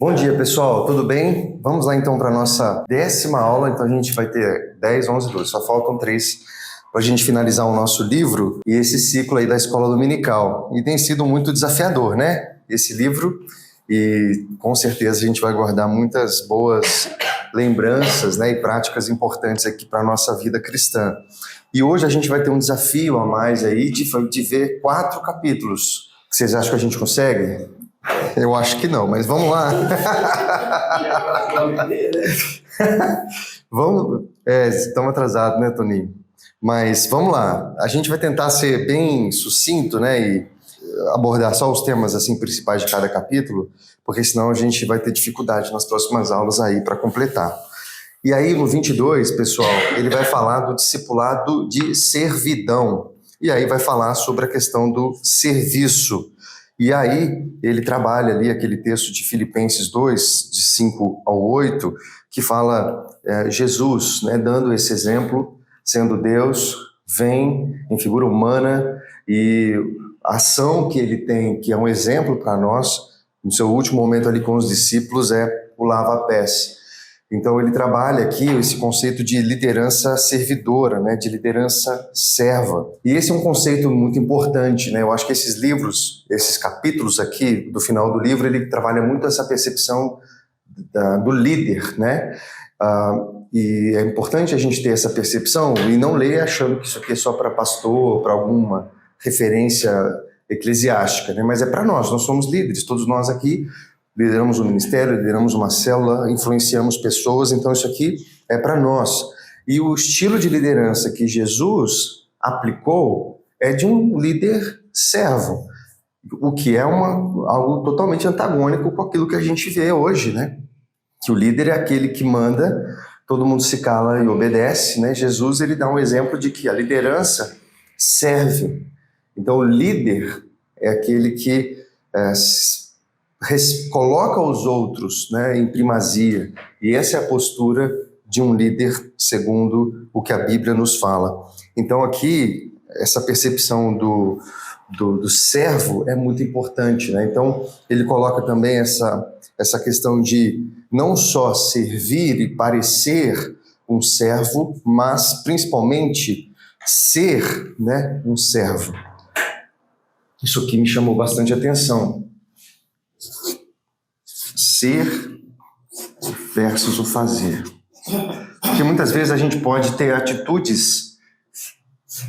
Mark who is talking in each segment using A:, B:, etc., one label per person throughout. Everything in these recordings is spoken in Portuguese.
A: Bom dia, pessoal, tudo bem? Vamos lá então para a nossa 10ª aula. Então a gente vai ter 10, 11, 12, só faltam 3 para a gente finalizar o nosso livro e esse ciclo aí da escola dominical. E tem sido muito desafiador, né? Esse livro, e com certeza a gente vai guardar muitas boas lembranças, né, e práticas importantes aqui para a nossa vida cristã. E hoje a gente vai ter um desafio a mais aí de ver 4 capítulos. Vocês acham que a gente consegue? Eu acho que não, mas vamos lá. Vamos, estamos atrasados, né, Toninho? Mas vamos lá. A gente vai tentar ser bem sucinto, né, e abordar só os temas assim principais de cada capítulo, porque senão a gente vai ter dificuldade nas próximas aulas aí para completar. E aí no 22, pessoal, ele vai falar do discipulado de servidão. E aí vai falar sobre a questão do serviço. E aí ele trabalha ali aquele texto de Filipenses 2, de 5 ao 8, que fala Jesus, né, dando esse exemplo, sendo Deus, vem em figura humana, e a ação que ele tem, que é um exemplo para nós, no seu último momento ali com os discípulos, é o lava-pés. Então ele trabalha aqui esse conceito de liderança servidora, né, de liderança serva. E esse é um conceito muito importante, né? Eu acho que esses livros, esses capítulos aqui do final do livro, ele trabalha muito essa percepção do líder, né? E é importante a gente ter essa percepção e não ler achando que isso aqui é só para pastor, para alguma referência eclesiástica, né? Mas é para nós somos líderes, todos nós aqui lideramos um ministério, lideramos uma célula, influenciamos pessoas, então isso aqui é para nós. E o estilo de liderança que Jesus aplicou é de um líder servo, o que é algo totalmente antagônico com aquilo que a gente vê hoje, né? Que o líder é aquele que manda, todo mundo se cala e obedece, né? Jesus, ele dá um exemplo de que a liderança serve. Então o líder é aquele que coloca os outros, né, em primazia, e essa é a postura de um líder segundo o que a Bíblia nos fala. Então aqui, essa percepção do servo é muito importante, né? Então ele coloca também essa questão de não só servir e parecer um servo, mas principalmente ser, né, um servo. Isso aqui me chamou bastante atenção. Ser versus o fazer. Porque muitas vezes a gente pode ter atitudes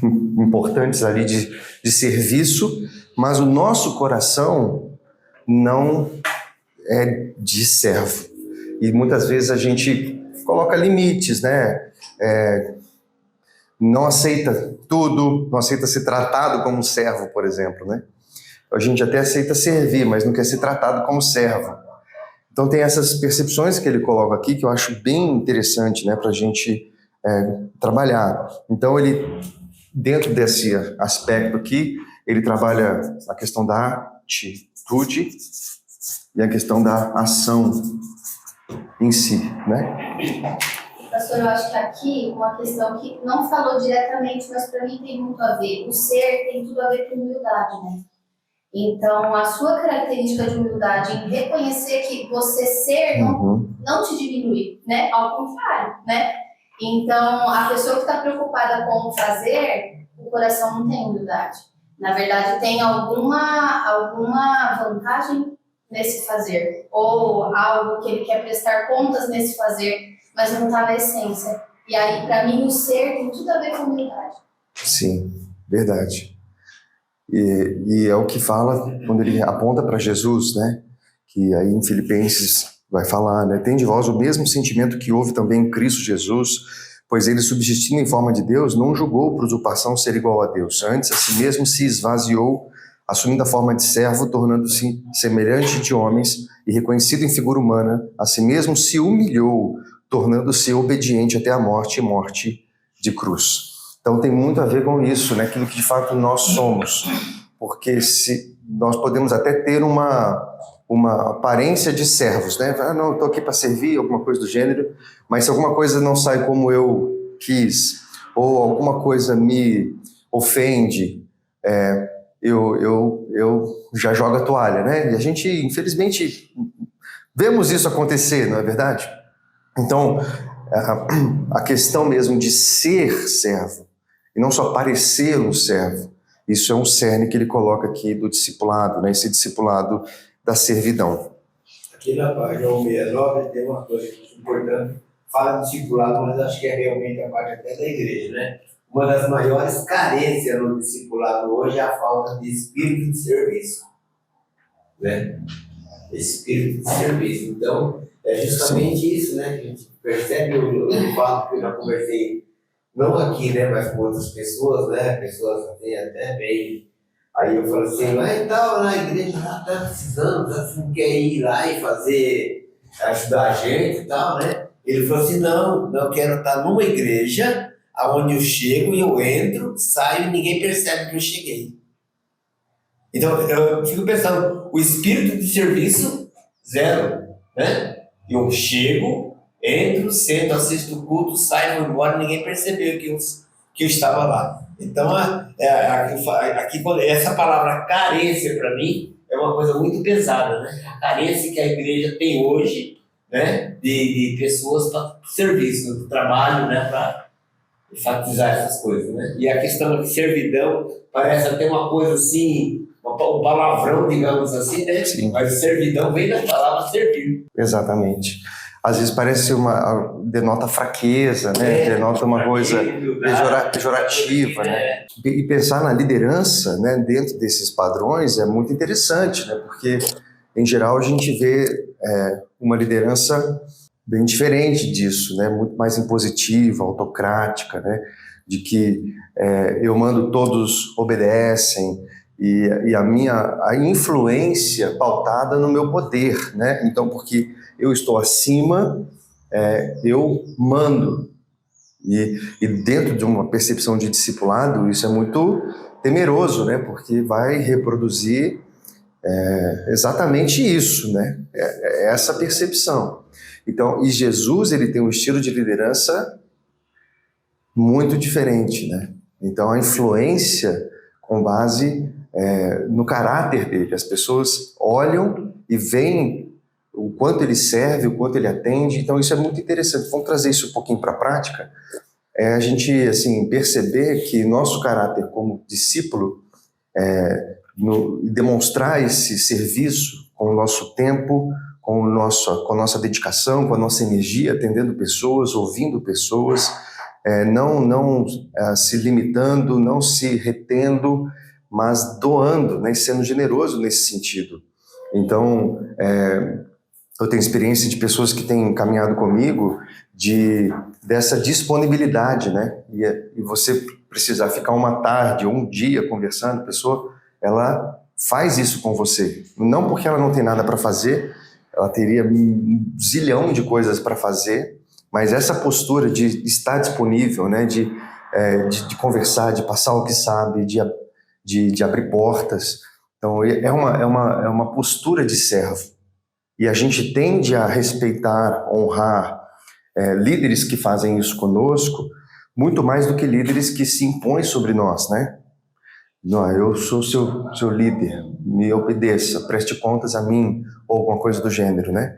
A: importantes ali de serviço, mas o nosso coração não é de servo. E muitas vezes a gente coloca limites, né? Não aceita tudo, não aceita ser tratado como servo, por exemplo, né? A gente até aceita servir, mas não quer ser tratado como servo. Então tem essas percepções que ele coloca aqui que eu acho bem interessante, né, para a gente trabalhar. Então ele, dentro desse aspecto aqui, ele trabalha a questão da atitude e a questão da ação em si, né?
B: Pastor, eu acho que aqui uma questão que não falou diretamente, mas para mim tem muito a ver. O ser tem tudo a ver com humildade, né? Então, a sua característica de humildade em reconhecer que você ser não te diminui, né? Ao contrário, né? Então, a pessoa que está preocupada com o fazer, o coração não tem humildade. Na verdade, tem alguma vantagem nesse fazer, ou algo que ele quer prestar contas nesse fazer, mas não está na essência. E aí, para mim, o ser tem tudo a ver com humildade.
A: Sim, verdade. E é o que fala quando ele aponta para Jesus, né? Que aí em Filipenses vai falar, né? Tem de vós o mesmo sentimento que houve também em Cristo Jesus, pois ele, subsistindo em forma de Deus, não julgou por usurpação ser igual a Deus. Antes, a si mesmo se esvaziou, assumindo a forma de servo, tornando-se semelhante de homens e reconhecido em figura humana, a si mesmo se humilhou, tornando-se obediente até a morte e morte de cruz. Então tem muito a ver com isso, né? Aquilo que de fato nós somos, porque se nós podemos até ter uma aparência de servos, né? Não, estou aqui para servir, alguma coisa do gênero, mas se alguma coisa não sai como eu quis, ou alguma coisa me ofende, eu já jogo a toalha, né? E a gente, infelizmente, vemos isso acontecer, não é verdade? Então, a questão mesmo de ser servo, e não só parecer um servo, isso é um cerne que ele coloca aqui do discipulado, né? Esse discipulado da servidão.
C: Aqui na página 169 tem uma coisa importante, fala de discipulado, mas acho que é realmente a parte até da igreja, né? Uma das maiores carências no discipulado hoje é a falta de espírito de serviço, né? Espírito de serviço. Então, é justamente isso, né? Que a gente percebe, eu falo que eu já conversei, não aqui, né? Mas com outras pessoas, né? Pessoas assim, até bem. Aí eu falo assim, mas então, na igreja já está precisando, você não quer ir lá e fazer, ajudar a gente e tal, né? Ele falou assim, não, eu quero estar numa igreja onde eu chego e eu entro, saio e ninguém percebe que eu cheguei. Então, eu fico pensando, o espírito de serviço, zero, né? Eu chego, entro, sento, assisto o culto, saio, vou embora, ninguém percebeu que eu estava lá. Então, aqui, essa palavra carência, para mim, é uma coisa muito pesada, né? A carência que a igreja tem hoje, né? De pessoas para serviço, do trabalho, né? Para enfatizar essas coisas, né? E a questão de servidão parece até uma coisa assim, um palavrão, digamos assim, né?
A: Sim.
C: Mas servidão vem da palavra servir.
A: Exatamente. Às vezes parece denota fraqueza, né? Denota uma coisa pejorativa, né? E pensar na liderança, né, dentro desses padrões é muito interessante, né? Porque, em geral, a gente vê uma liderança bem diferente disso, né? Muito mais impositiva, autocrática, né? De que eu mando, todos obedecem, e a influência pautada no meu poder, né? Então, porque eu estou acima, eu mando. E dentro de uma percepção de discipulado, isso é muito temeroso, né? Porque vai reproduzir exatamente isso, né? É essa percepção. Então, e Jesus, ele tem um estilo de liderança muito diferente, né? Então, a influência com base no caráter dele. As pessoas olham e veem o quanto ele serve, o quanto ele atende. Então, isso é muito interessante. Vamos trazer isso um pouquinho para a prática. A gente, assim, perceber que nosso caráter como discípulo, demonstrar esse serviço com o nosso tempo, com a nossa dedicação, com a nossa energia, atendendo pessoas, ouvindo pessoas, não se limitando, não se retendo, mas doando, né, sendo generoso nesse sentido. Então, eu tenho experiência de pessoas que têm caminhado comigo dessa disponibilidade, né? E você precisar ficar uma tarde ou um dia conversando, a pessoa, ela faz isso com você. Não porque ela não tem nada para fazer, ela teria um zilhão de coisas para fazer, mas essa postura de estar disponível, né? De conversar, de passar o que sabe, de abrir portas. Então, é uma postura de servo. E a gente tende a respeitar, honrar líderes que fazem isso conosco, muito mais do que líderes que se impõem sobre nós, né? Não, eu sou seu líder, me obedeça, preste contas a mim, ou alguma coisa do gênero, né?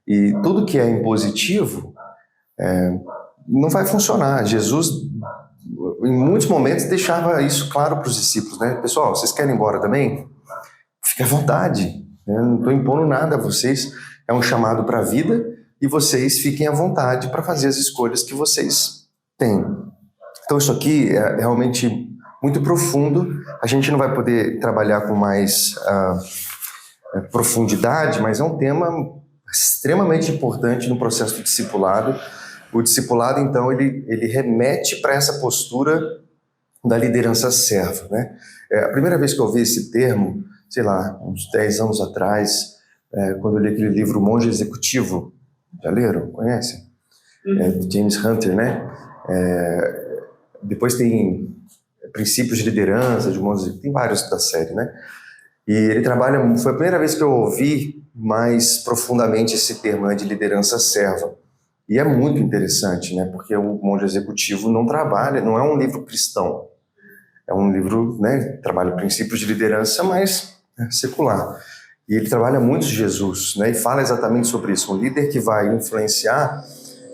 A: E tudo que é impositivo não vai funcionar. Jesus, em muitos momentos, deixava isso claro para os discípulos, né? Pessoal, vocês querem ir embora também? Fique à vontade. Eu não estou impondo nada a vocês, é um chamado para a vida e vocês fiquem à vontade para fazer as escolhas que vocês têm. Então isso aqui é realmente muito profundo, a gente não vai poder trabalhar com mais profundidade, mas é um tema extremamente importante no processo do discipulado. O discipulado, então, ele remete para essa postura da liderança serva, né? A primeira vez que eu ouvi esse termo, sei lá, uns 10 anos atrás, quando eu li aquele livro Monge Executivo. Já leram? Conhecem? De James Hunter, né? Depois tem Princípios de Liderança, de Monge, tem vários da série, né? E ele trabalha, foi a primeira vez que eu ouvi mais profundamente esse termo, né, de liderança serva. E é muito interessante, né? Porque o Monge Executivo não trabalha, não é um livro cristão. É um livro, né, trabalha princípios de liderança, mas secular. E ele trabalha muito Jesus, né? E fala exatamente sobre isso. Um líder que vai influenciar,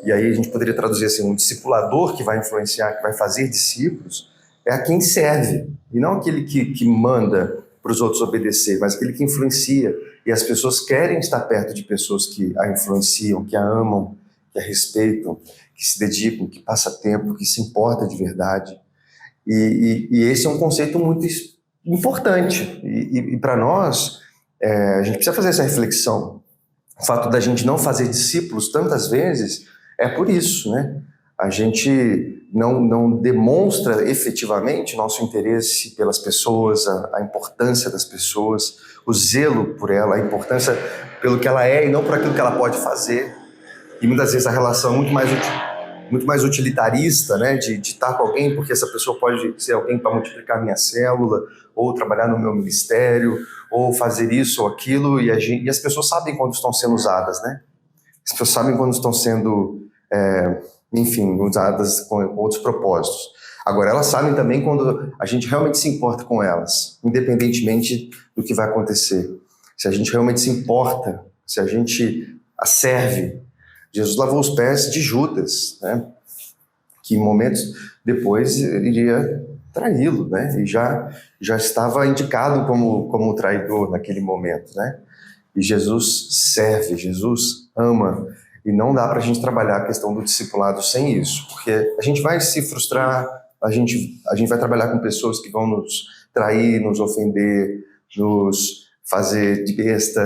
A: e aí a gente poderia traduzir assim, um discipulador que vai influenciar, que vai fazer discípulos, é a quem serve, e não aquele que manda para os outros obedecer, mas aquele que influencia. E as pessoas querem estar perto de pessoas que a influenciam, que a amam, que a respeitam, que se dedicam, que passa tempo, que se importa de verdade. E esse é um conceito muito importante. E para nós, a gente precisa fazer essa reflexão. O fato da gente não fazer discípulos tantas vezes é por isso, né? A gente não demonstra efetivamente nosso interesse pelas pessoas, a importância das pessoas, o zelo por ela, a importância pelo que ela é e não por aquilo que ela pode fazer. E muitas vezes a relação é muito mais utilitarista, né? De estar com alguém porque essa pessoa pode ser alguém para multiplicar minha célula, ou trabalhar no meu ministério, ou fazer isso ou aquilo, e as pessoas sabem quando estão sendo usadas, né? As pessoas sabem quando estão sendo, enfim, usadas com outros propósitos. Agora, elas sabem também quando a gente realmente se importa com elas, independentemente do que vai acontecer. Se a gente realmente se importa, se a gente a serve. Jesus lavou os pés de Judas, né? Que momentos depois iria traí-lo, né? E já estava indicado como traidor naquele momento, né? E Jesus serve, Jesus ama, e não dá para a gente trabalhar a questão do discipulado sem isso, porque a gente vai se frustrar, a gente vai trabalhar com pessoas que vão nos trair, nos ofender, nos fazer de besta,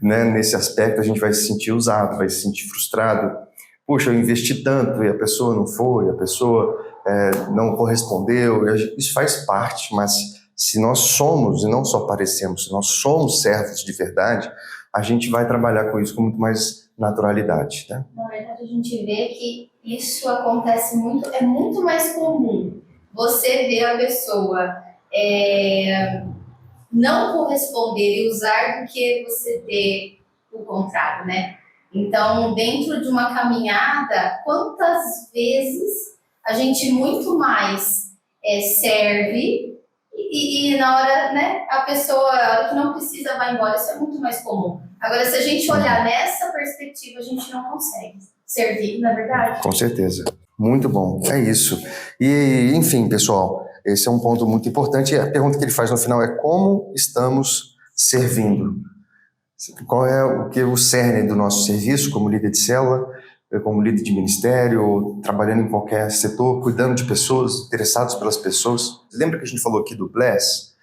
A: né? Nesse aspecto a gente vai se sentir usado, vai se sentir frustrado. Puxa, eu investi tanto e a pessoa não foi, a pessoa não correspondeu. Isso faz parte, mas se nós somos, e não só parecemos, se nós somos servos de verdade, a gente vai trabalhar com isso com muito mais naturalidade, né?
B: Na verdade, a gente vê que isso acontece muito, é muito mais comum você ver a pessoa não corresponder e usar do que você ter o contrário, né? Então, dentro de uma caminhada, quantas vezes a gente muito mais serve e na hora, né, a pessoa que não precisa vai embora, isso é muito mais comum. Agora, se a gente olhar nessa perspectiva, a gente não consegue servir, não é verdade?
A: Com certeza. Muito bom, é isso. E, enfim, pessoal, esse é um ponto muito importante. A pergunta que ele faz no final é como estamos servindo? Qual é o cerne do nosso serviço como líder de célula, como líder de ministério, ou trabalhando em qualquer setor, cuidando de pessoas, interessados pelas pessoas? Lembra que a gente falou aqui do Bless?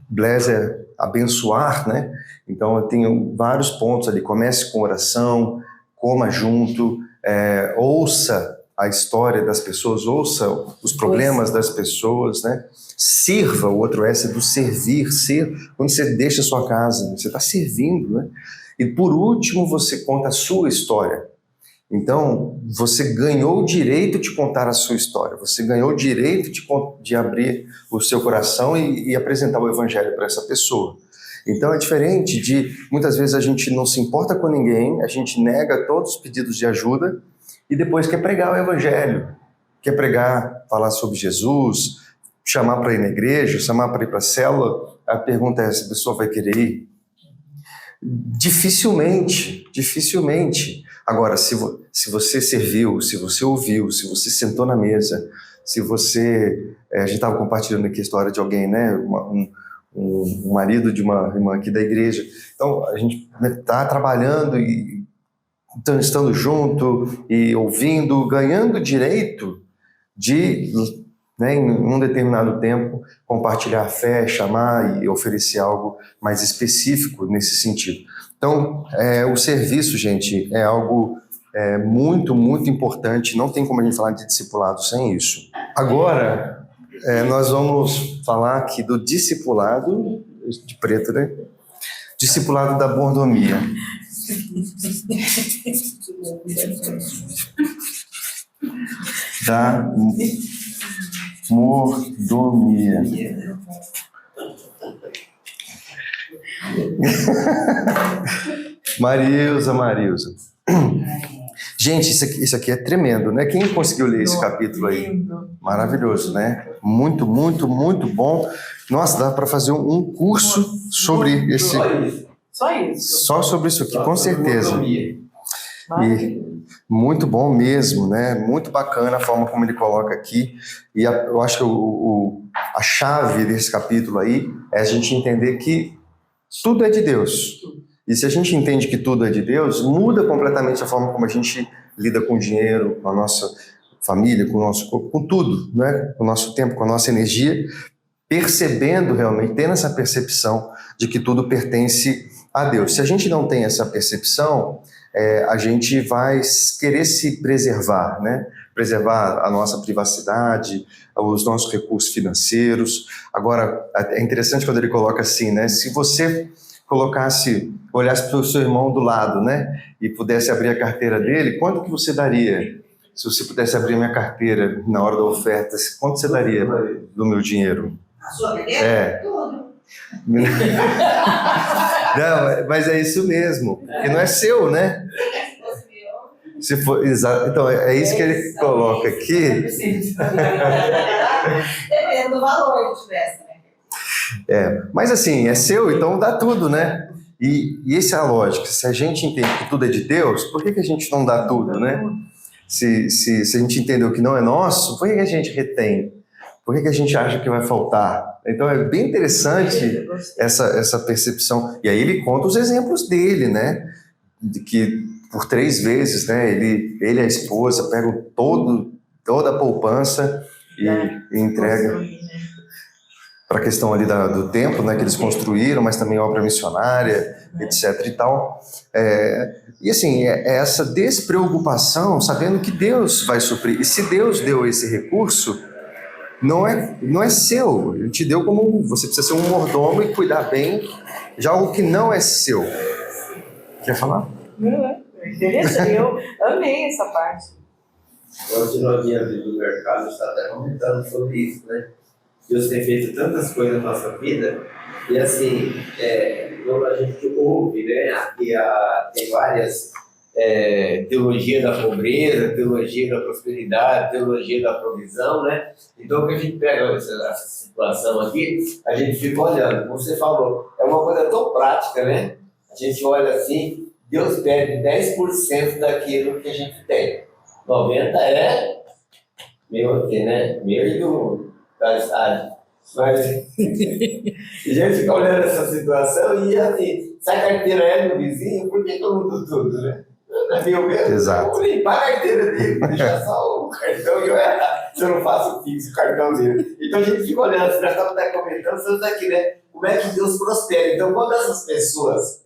A: Bless é abençoar, né? Então eu tenho vários pontos ali. Comece com oração, coma junto, ouça a história das pessoas, ouça os problemas das pessoas, né? Sirva, o outro S do servir, quando você deixa a sua casa, você está servindo, né? E por último, você conta a sua história. Então, você ganhou o direito de contar a sua história, você ganhou o direito de abrir o seu coração e apresentar o evangelho para essa pessoa. Então é diferente de, muitas vezes a gente não se importa com ninguém, a gente nega todos os pedidos de ajuda e depois quer pregar o evangelho, quer pregar, falar sobre Jesus, chamar para ir na igreja, chamar para ir para a célula. A pergunta é, essa pessoa vai querer ir? Dificilmente. Agora, se você serviu, se você ouviu, se você sentou na mesa, se você... a gente estava compartilhando aqui a história de alguém, né? Um marido de uma irmã aqui da igreja. Então, a gente está trabalhando e estando junto e ouvindo, ganhando direito de, né, em um determinado tempo, compartilhar a fé, chamar e oferecer algo mais específico nesse sentido. Então, o serviço, gente, é algo muito, muito importante. Não tem como a gente falar de discipulado sem isso. Agora... nós vamos falar aqui do discipulado, de preto, né? Discipulado da mordomia. Da mordomia. Marilza. Gente, isso aqui é tremendo, né? Quem conseguiu ler esse capítulo aí? Maravilhoso, né? Muito, muito, muito bom. Nossa, dá para fazer um curso sobre esse...
D: Só isso.
A: Só sobre isso aqui,
C: Só
A: com
C: sobre
A: certeza.
C: mordomia.
D: Maravilhoso.
A: Muito bom mesmo, né? Muito bacana a forma como ele coloca aqui. E eu acho que a chave desse capítulo aí é a gente entender que tudo é de Deus. E se a gente entende que tudo é de Deus, muda completamente a forma como a gente lida com o dinheiro, com a nossa família, com o nosso corpo, com tudo, né? Com o nosso tempo, com a nossa energia, percebendo realmente, tendo essa percepção de que tudo pertence a Deus. Se a gente não tem essa percepção, a gente vai querer se preservar, né? Preservar a nossa privacidade, os nossos recursos financeiros. Agora, é interessante quando ele coloca assim, né? Se você olhasse para o seu irmão do lado, né? E pudesse abrir a carteira dele, quanto que você daria? Se você pudesse abrir minha carteira na hora da oferta, quanto você daria do meu dinheiro?
E: A sua carteira?
A: É.
E: Tudo.
A: Não, mas é isso mesmo, porque não é seu, né? Se for, exato. Então, é isso que ele coloca aqui.
E: Dependendo do valor que tivesse, né?
A: Mas assim, é seu, então dá tudo, né? E essa é a lógica. Se a gente entende que tudo é de Deus, por que a gente não dá tudo, né? Se a gente entendeu que não é nosso, por que a gente retém? Por que a gente acha que vai faltar? Então é bem interessante essa percepção. E aí ele conta os exemplos dele, né? De que por 3 vezes, né? Ele e a esposa pegam toda a poupança e entrega para a questão ali do templo, né? Que eles construíram, mas também obra missionária, etc. e tal. E assim, essa despreocupação, sabendo que Deus vai suprir. E se Deus deu esse recurso, não é seu. Ele te deu como você precisa ser um mordomo e cuidar bem de algo que não é seu. Quer falar?
D: Não, é interessante. Eu amei essa parte.
C: Hoje nós viemos do mercado, está até comentando sobre isso, né? Deus tem feito tantas coisas na nossa vida, e assim, quando a gente ouve, né? Aqui tem várias teologia da pobreza, teologia da prosperidade, teologia da provisão, né? Então, que a gente pega essa situação aqui, a gente fica olhando. Como você falou, é uma coisa tão prática, né? A gente olha assim, Deus pede 10% daquilo que a gente tem. 90% é meu aqui, né? Meu e do estádio. Mas a gente fica olhando essa situação e assim, se a carteira é do vizinho, por que eu não dou tudo, né? Não é meu mesmo.
A: Exato.
C: Eu vou limpar a carteira dele, deixar só o cartão e se eu não faço fixo o cartão dele. Então a gente fica olhando, você já estava até comentando, você está aqui, né? Como é que Deus prospera. Então, quando essas pessoas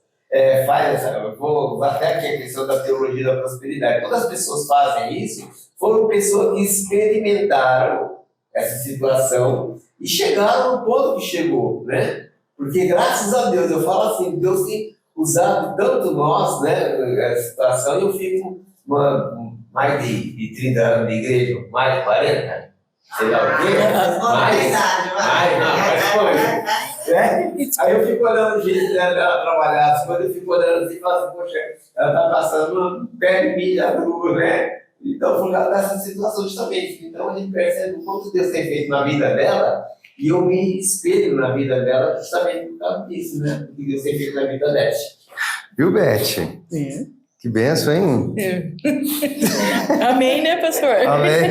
C: fazem essa. Eu vou até aqui a questão da teologia da prosperidade. Quando as pessoas fazem isso, foram pessoas que experimentaram essa situação e chegaram no ponto que chegou, né? Porque graças a Deus, eu falo assim, Deus tem usado tanto nós, né, essa situação, e eu fico mais de 30 anos de igreja, mais de 40, sei lá o quê, Aí eu fico olhando o jeito dela trabalhar, as coisas, eu fico olhando assim e falo assim, poxa, ela tá passando perto de mim, já né? Então, por causa dessa situação justamente. Então, a gente percebe o quanto Deus tem feito na vida dela, e eu me espelho na vida dela justamente por causa disso, né? O que Deus tem feito na vida dela.
A: Viu, Beth? Que benção, hein?
D: Amém, né, pastor?
A: Amém.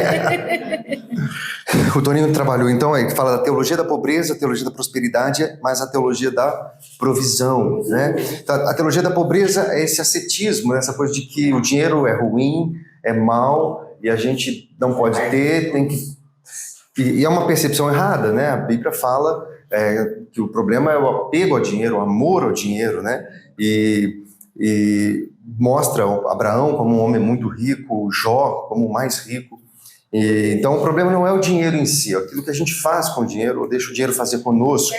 A: O Toninho trabalhou, então, aí, que fala da teologia da pobreza, a teologia da prosperidade, mas a teologia da provisão, né? A teologia da pobreza é esse ascetismo, essa coisa de que o dinheiro é ruim, é mal, e a gente não pode ter, tem que... E é uma percepção errada, né? A Bíblia fala que o problema é o apego ao dinheiro, o amor ao dinheiro, né? E mostra Abraão como um homem muito rico, Jó como o mais rico. Então o problema não é o dinheiro em si, é aquilo que a gente faz com o dinheiro, ou deixa o dinheiro fazer conosco.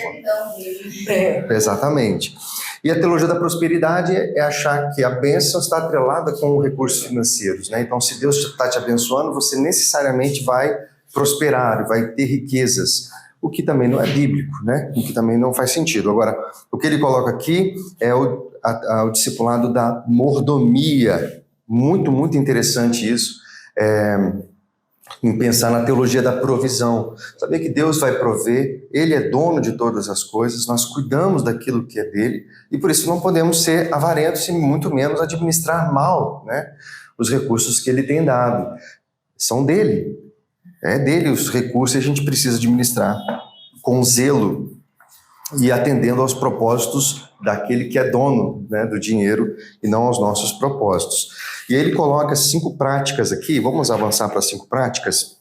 A: Exatamente. E a teologia da prosperidade é achar que a bênção está atrelada com recursos financeiros, né? Então, se Deus está te abençoando, você necessariamente vai prosperar, vai ter riquezas, o que também não é bíblico, né? O que também não faz sentido. Agora, o que ele coloca aqui é o discipulado da mordomia. Muito, muito interessante isso. em pensar na teologia da provisão, saber que Deus vai prover, Ele é dono de todas as coisas, nós cuidamos daquilo que é dele, e por isso não podemos ser avarentos e muito menos administrar mal, né, os recursos que Ele tem dado. São dele, é dele os recursos e a gente precisa administrar com zelo e atendendo aos propósitos daquele que é dono, né, do dinheiro e não aos nossos propósitos. E ele coloca 5 práticas aqui, vamos avançar para 5 práticas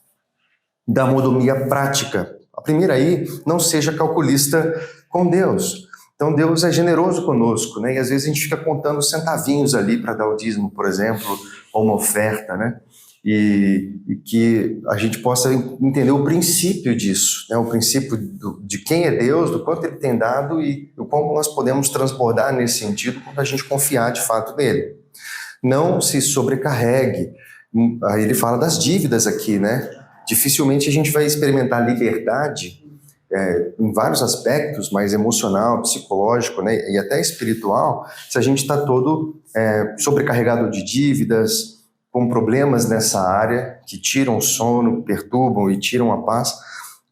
A: da mordomia prática. A primeira aí, não seja calculista com Deus. Então Deus é generoso conosco, né? E às vezes a gente fica contando centavinhos ali para dar o dízimo, por exemplo, ou uma oferta, né? E que a gente possa entender o princípio disso, né? O princípio de quem é Deus, do quanto Ele tem dado e o como nós podemos transbordar nesse sentido quando a gente confiar de fato nele. Não se sobrecarregue. Aí ele fala das dívidas aqui, né? Dificilmente a gente vai experimentar liberdade em vários aspectos, mais emocional, psicológico, né? E até espiritual, se a gente está todo sobrecarregado de dívidas, com problemas nessa área, que tiram o sono, perturbam e tiram a paz,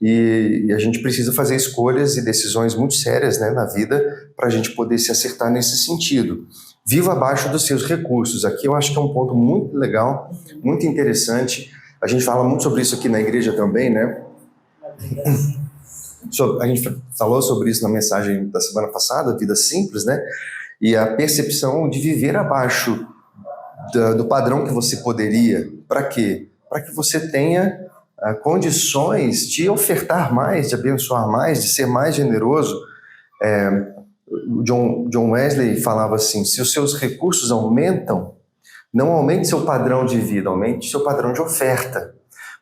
A: e a gente precisa fazer escolhas e decisões muito sérias, né, na vida, para a gente poder se acertar nesse sentido. Viva abaixo dos seus recursos. Aqui eu acho que é um ponto muito legal, muito interessante. A gente fala muito sobre isso aqui na igreja também, né? A gente falou sobre isso na mensagem da semana passada, Vida Simples, né? E a percepção de viver abaixo do padrão que você poderia. Para quê? Para que você tenha condições de ofertar mais, de abençoar mais, de ser mais generoso. John Wesley falava assim, se os seus recursos aumentam, não aumente seu padrão de vida, aumente seu padrão de oferta.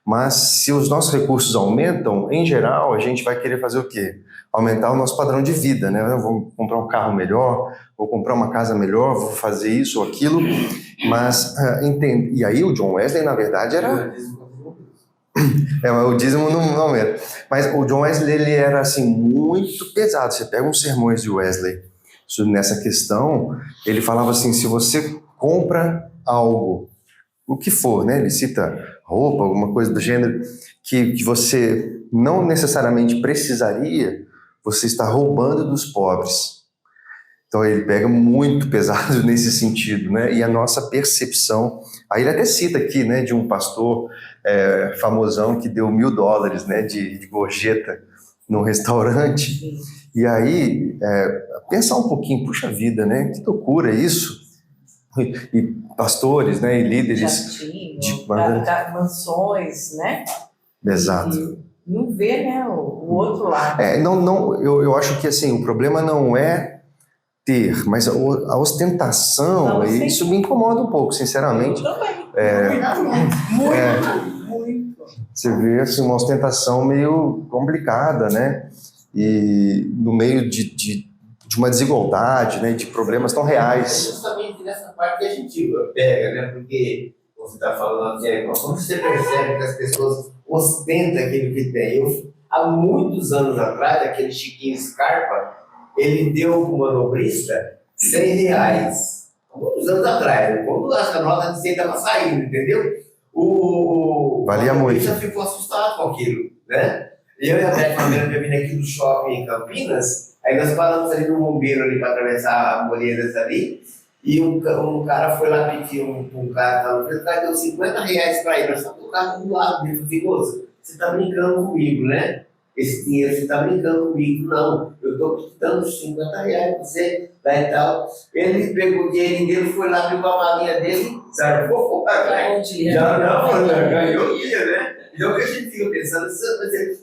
A: Mas se os nossos recursos aumentam, em geral, a gente vai querer fazer o quê? Aumentar o nosso padrão de vida, né? Eu vou comprar um carro melhor, vou comprar uma casa melhor, vou fazer isso ou aquilo, mas entende. E aí o John Wesley, na verdade, era... o dízimo não aumenta. Mas o John Wesley, ele era assim, muito pesado. Você pega uns sermões de Wesley nessa questão, ele falava assim, se você compra algo, o que for, né? Ele cita roupa, alguma coisa do gênero, que você não necessariamente precisaria, você está roubando dos pobres. Então ele pega muito pesado nesse sentido, né? E a nossa percepção, aí ele até cita aqui, né, de um pastor famosão que deu $1.000, né, de gorjeta num restaurante. Sim. E aí, pensar um pouquinho, puxa vida, né? Que loucura isso. E pastores, né, e líderes
D: de mansões, né?
A: Exato.
D: E não vê, né, o outro lado.
A: Eu acho que assim, o problema não é ter, mas a ostentação, isso me incomoda um pouco, sinceramente.
D: Eu também. Muito.
A: Você vê assim, uma ostentação meio complicada, né? E no meio de uma desigualdade, né? De problemas tão reais.
C: Justamente nessa parte que a gente pega, né? Porque você está falando assim, quando você percebe que as pessoas ostentam aquilo que tem. Há muitos anos atrás, aquele Chiquinho Scarpa, ele deu para o manobrista R$100. Há muitos anos atrás, quando a nota de 100 estava saindo, entendeu? O
A: valia muito.
C: Já ficou assustado com aquilo, né? Eu e a Beth Fabiana vindo aqui do shopping em Campinas, aí nós paramos ali no bombeiro ali para atravessar a Moreiras ali, e um cara foi lá pedir um cara, o cara deu R$50 para ele, nós estávamos no carro do lado dele, eu falei, moça, você está brincando comigo, né? Esse dinheiro, você está brincando comigo? Não, eu estou dando R$50 para você, lá e tal. Ele pegou o dinheiro dele, foi lá, pegou a malinha dele, sabe? Já ganhou o dia, né? Então o que a gente fica pensando,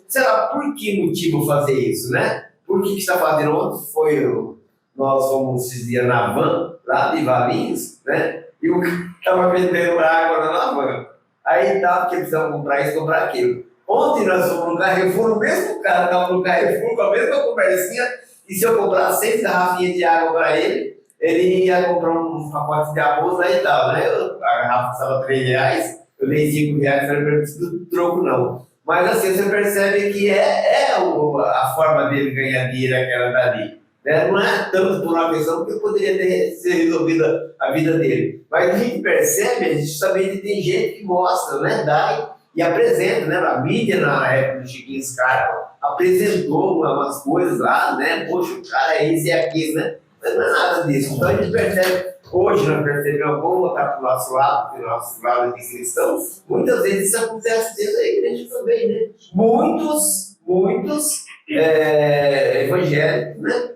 C: sei lá, por que motivo fazer isso, né? Por que está fazendo? Ontem nós fomos esses dias na van, lá de Valinhos, né? E o cara estava vendendo água na van. Aí tava que precisava comprar isso, comprar aquilo. Ontem nós fomos no Carrefour, o mesmo cara estava no Carrefour com a mesma conversinha, e se eu comprar 6 garrafinhas de água para ele ia comprar um pacote de arroz lá e tal, né? A garrafa estava R$3, eu dei R$5, falei para ele, não precisa do troco não. Mas assim, você percebe que a forma dele ganhar dinheiro aquela dali. Né? Não é tanto por uma questão que poderia ter sido resolvida a vida dele. Mas a gente percebe, justamente tem gente que gosta, né? e apresenta, né? A mídia na época do Chiquinho Scarpa apresentou umas coisas lá, né? Poxa, o cara é isso e aquilo, né? Mas não é nada disso. Então a gente percebe, hoje nós percebemos, vamos voltar para o nosso lado, do nosso lado de cristãos, muitas vezes isso acontece dentro da igreja também, né? Muitos evangélicos, né?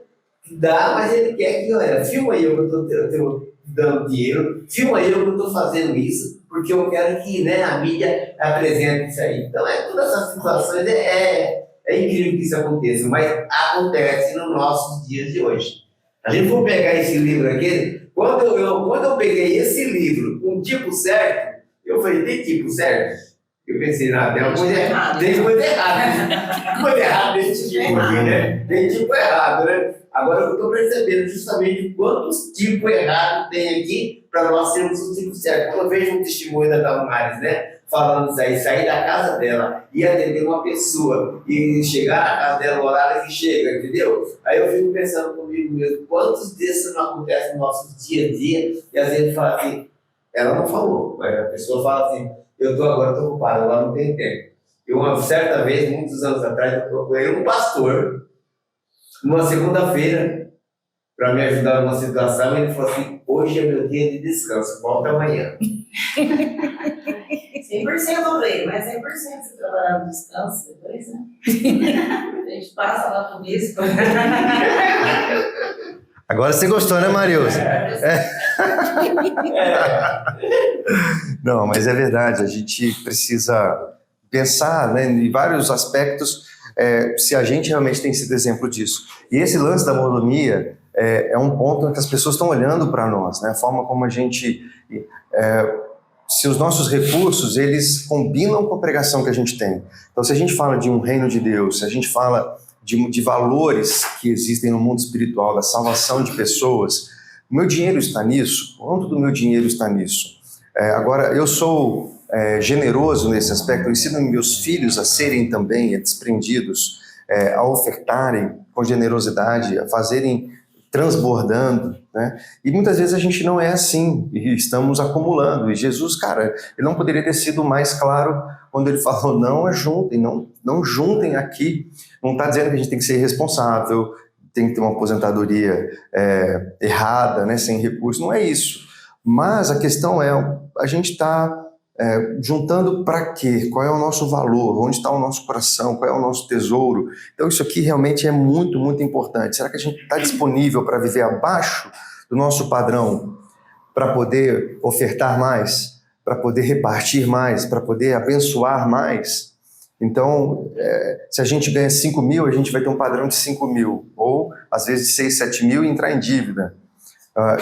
C: Dá, mas ele quer que, olha, filma aí eu que eu estou dando dinheiro, filma aí eu que eu estou fazendo isso, porque eu quero que, né, a mídia apresente isso aí. Então, todas essas situações é incrível que isso aconteça, mas acontece nos nossos dias de hoje. A gente for pegar esse livro aqui, quando eu peguei esse livro com o tipo certo, eu falei, tem tipo certo? Eu pensei, tem uma coisa errada. Tem coisa errada. Coisa errada nesse tipo aqui, né? Tem tipo errado, né? Agora eu estou percebendo justamente quantos tipos errados tem aqui para nós termos o tipo certo. Quando eu vejo um testemunho da Damares, né? Falando isso aí, sair da casa dela e atender uma pessoa e chegar na casa dela no horário que chega, entendeu? Aí eu fico pensando comigo mesmo, quantos desses não acontecem no nosso dia a dia e às vezes fala assim, ela não falou, mas a pessoa fala assim, eu estou ocupado, agora não tenho tempo. Eu, uma certa vez, muitos anos atrás, eu procurei um pastor, numa segunda-feira, para me ajudar numa situação, e ele falou assim, hoje é meu dia de descanso, volta amanhã.
E: 100% obrei, mas 100% se trabalhar no descanso, depois, né? A gente passa lá pro bispo.
A: Agora você gostou, né, Marilson? Não, mas é verdade, a gente precisa pensar, né, em vários aspectos, se a gente realmente tem sido exemplo disso. E esse lance da mordomia é um ponto em que as pessoas estão olhando para nós, né, a forma como a gente... se os nossos recursos, eles combinam com a pregação que a gente tem. Então, se a gente fala de um reino de Deus, se a gente fala de valores que existem no mundo espiritual, da salvação de pessoas, o meu dinheiro está nisso? Quanto do meu dinheiro está nisso? Agora, eu sou generoso nesse aspecto, eu ensino meus filhos a serem também desprendidos, a ofertarem com generosidade, a fazerem transbordando, né? E muitas vezes a gente não é assim, e estamos acumulando. E Jesus, cara, ele não poderia ter sido mais claro quando ele falou, não ajuntem, não juntem aqui. Não está dizendo que a gente tem que ser irresponsável, tem que ter uma aposentadoria errada, né, sem recurso, não é isso. Mas a questão é, a gente está juntando para quê? Qual é o nosso valor? Onde está o nosso coração? Qual é o nosso tesouro? Então isso aqui realmente é muito, muito importante. Será que a gente está disponível para viver abaixo do nosso padrão, para poder ofertar mais, para poder repartir mais, para poder abençoar mais? Então, se a gente ganha 5 mil, a gente vai ter um padrão de 5 mil, ou às vezes 6, 7 mil e entrar em dívida.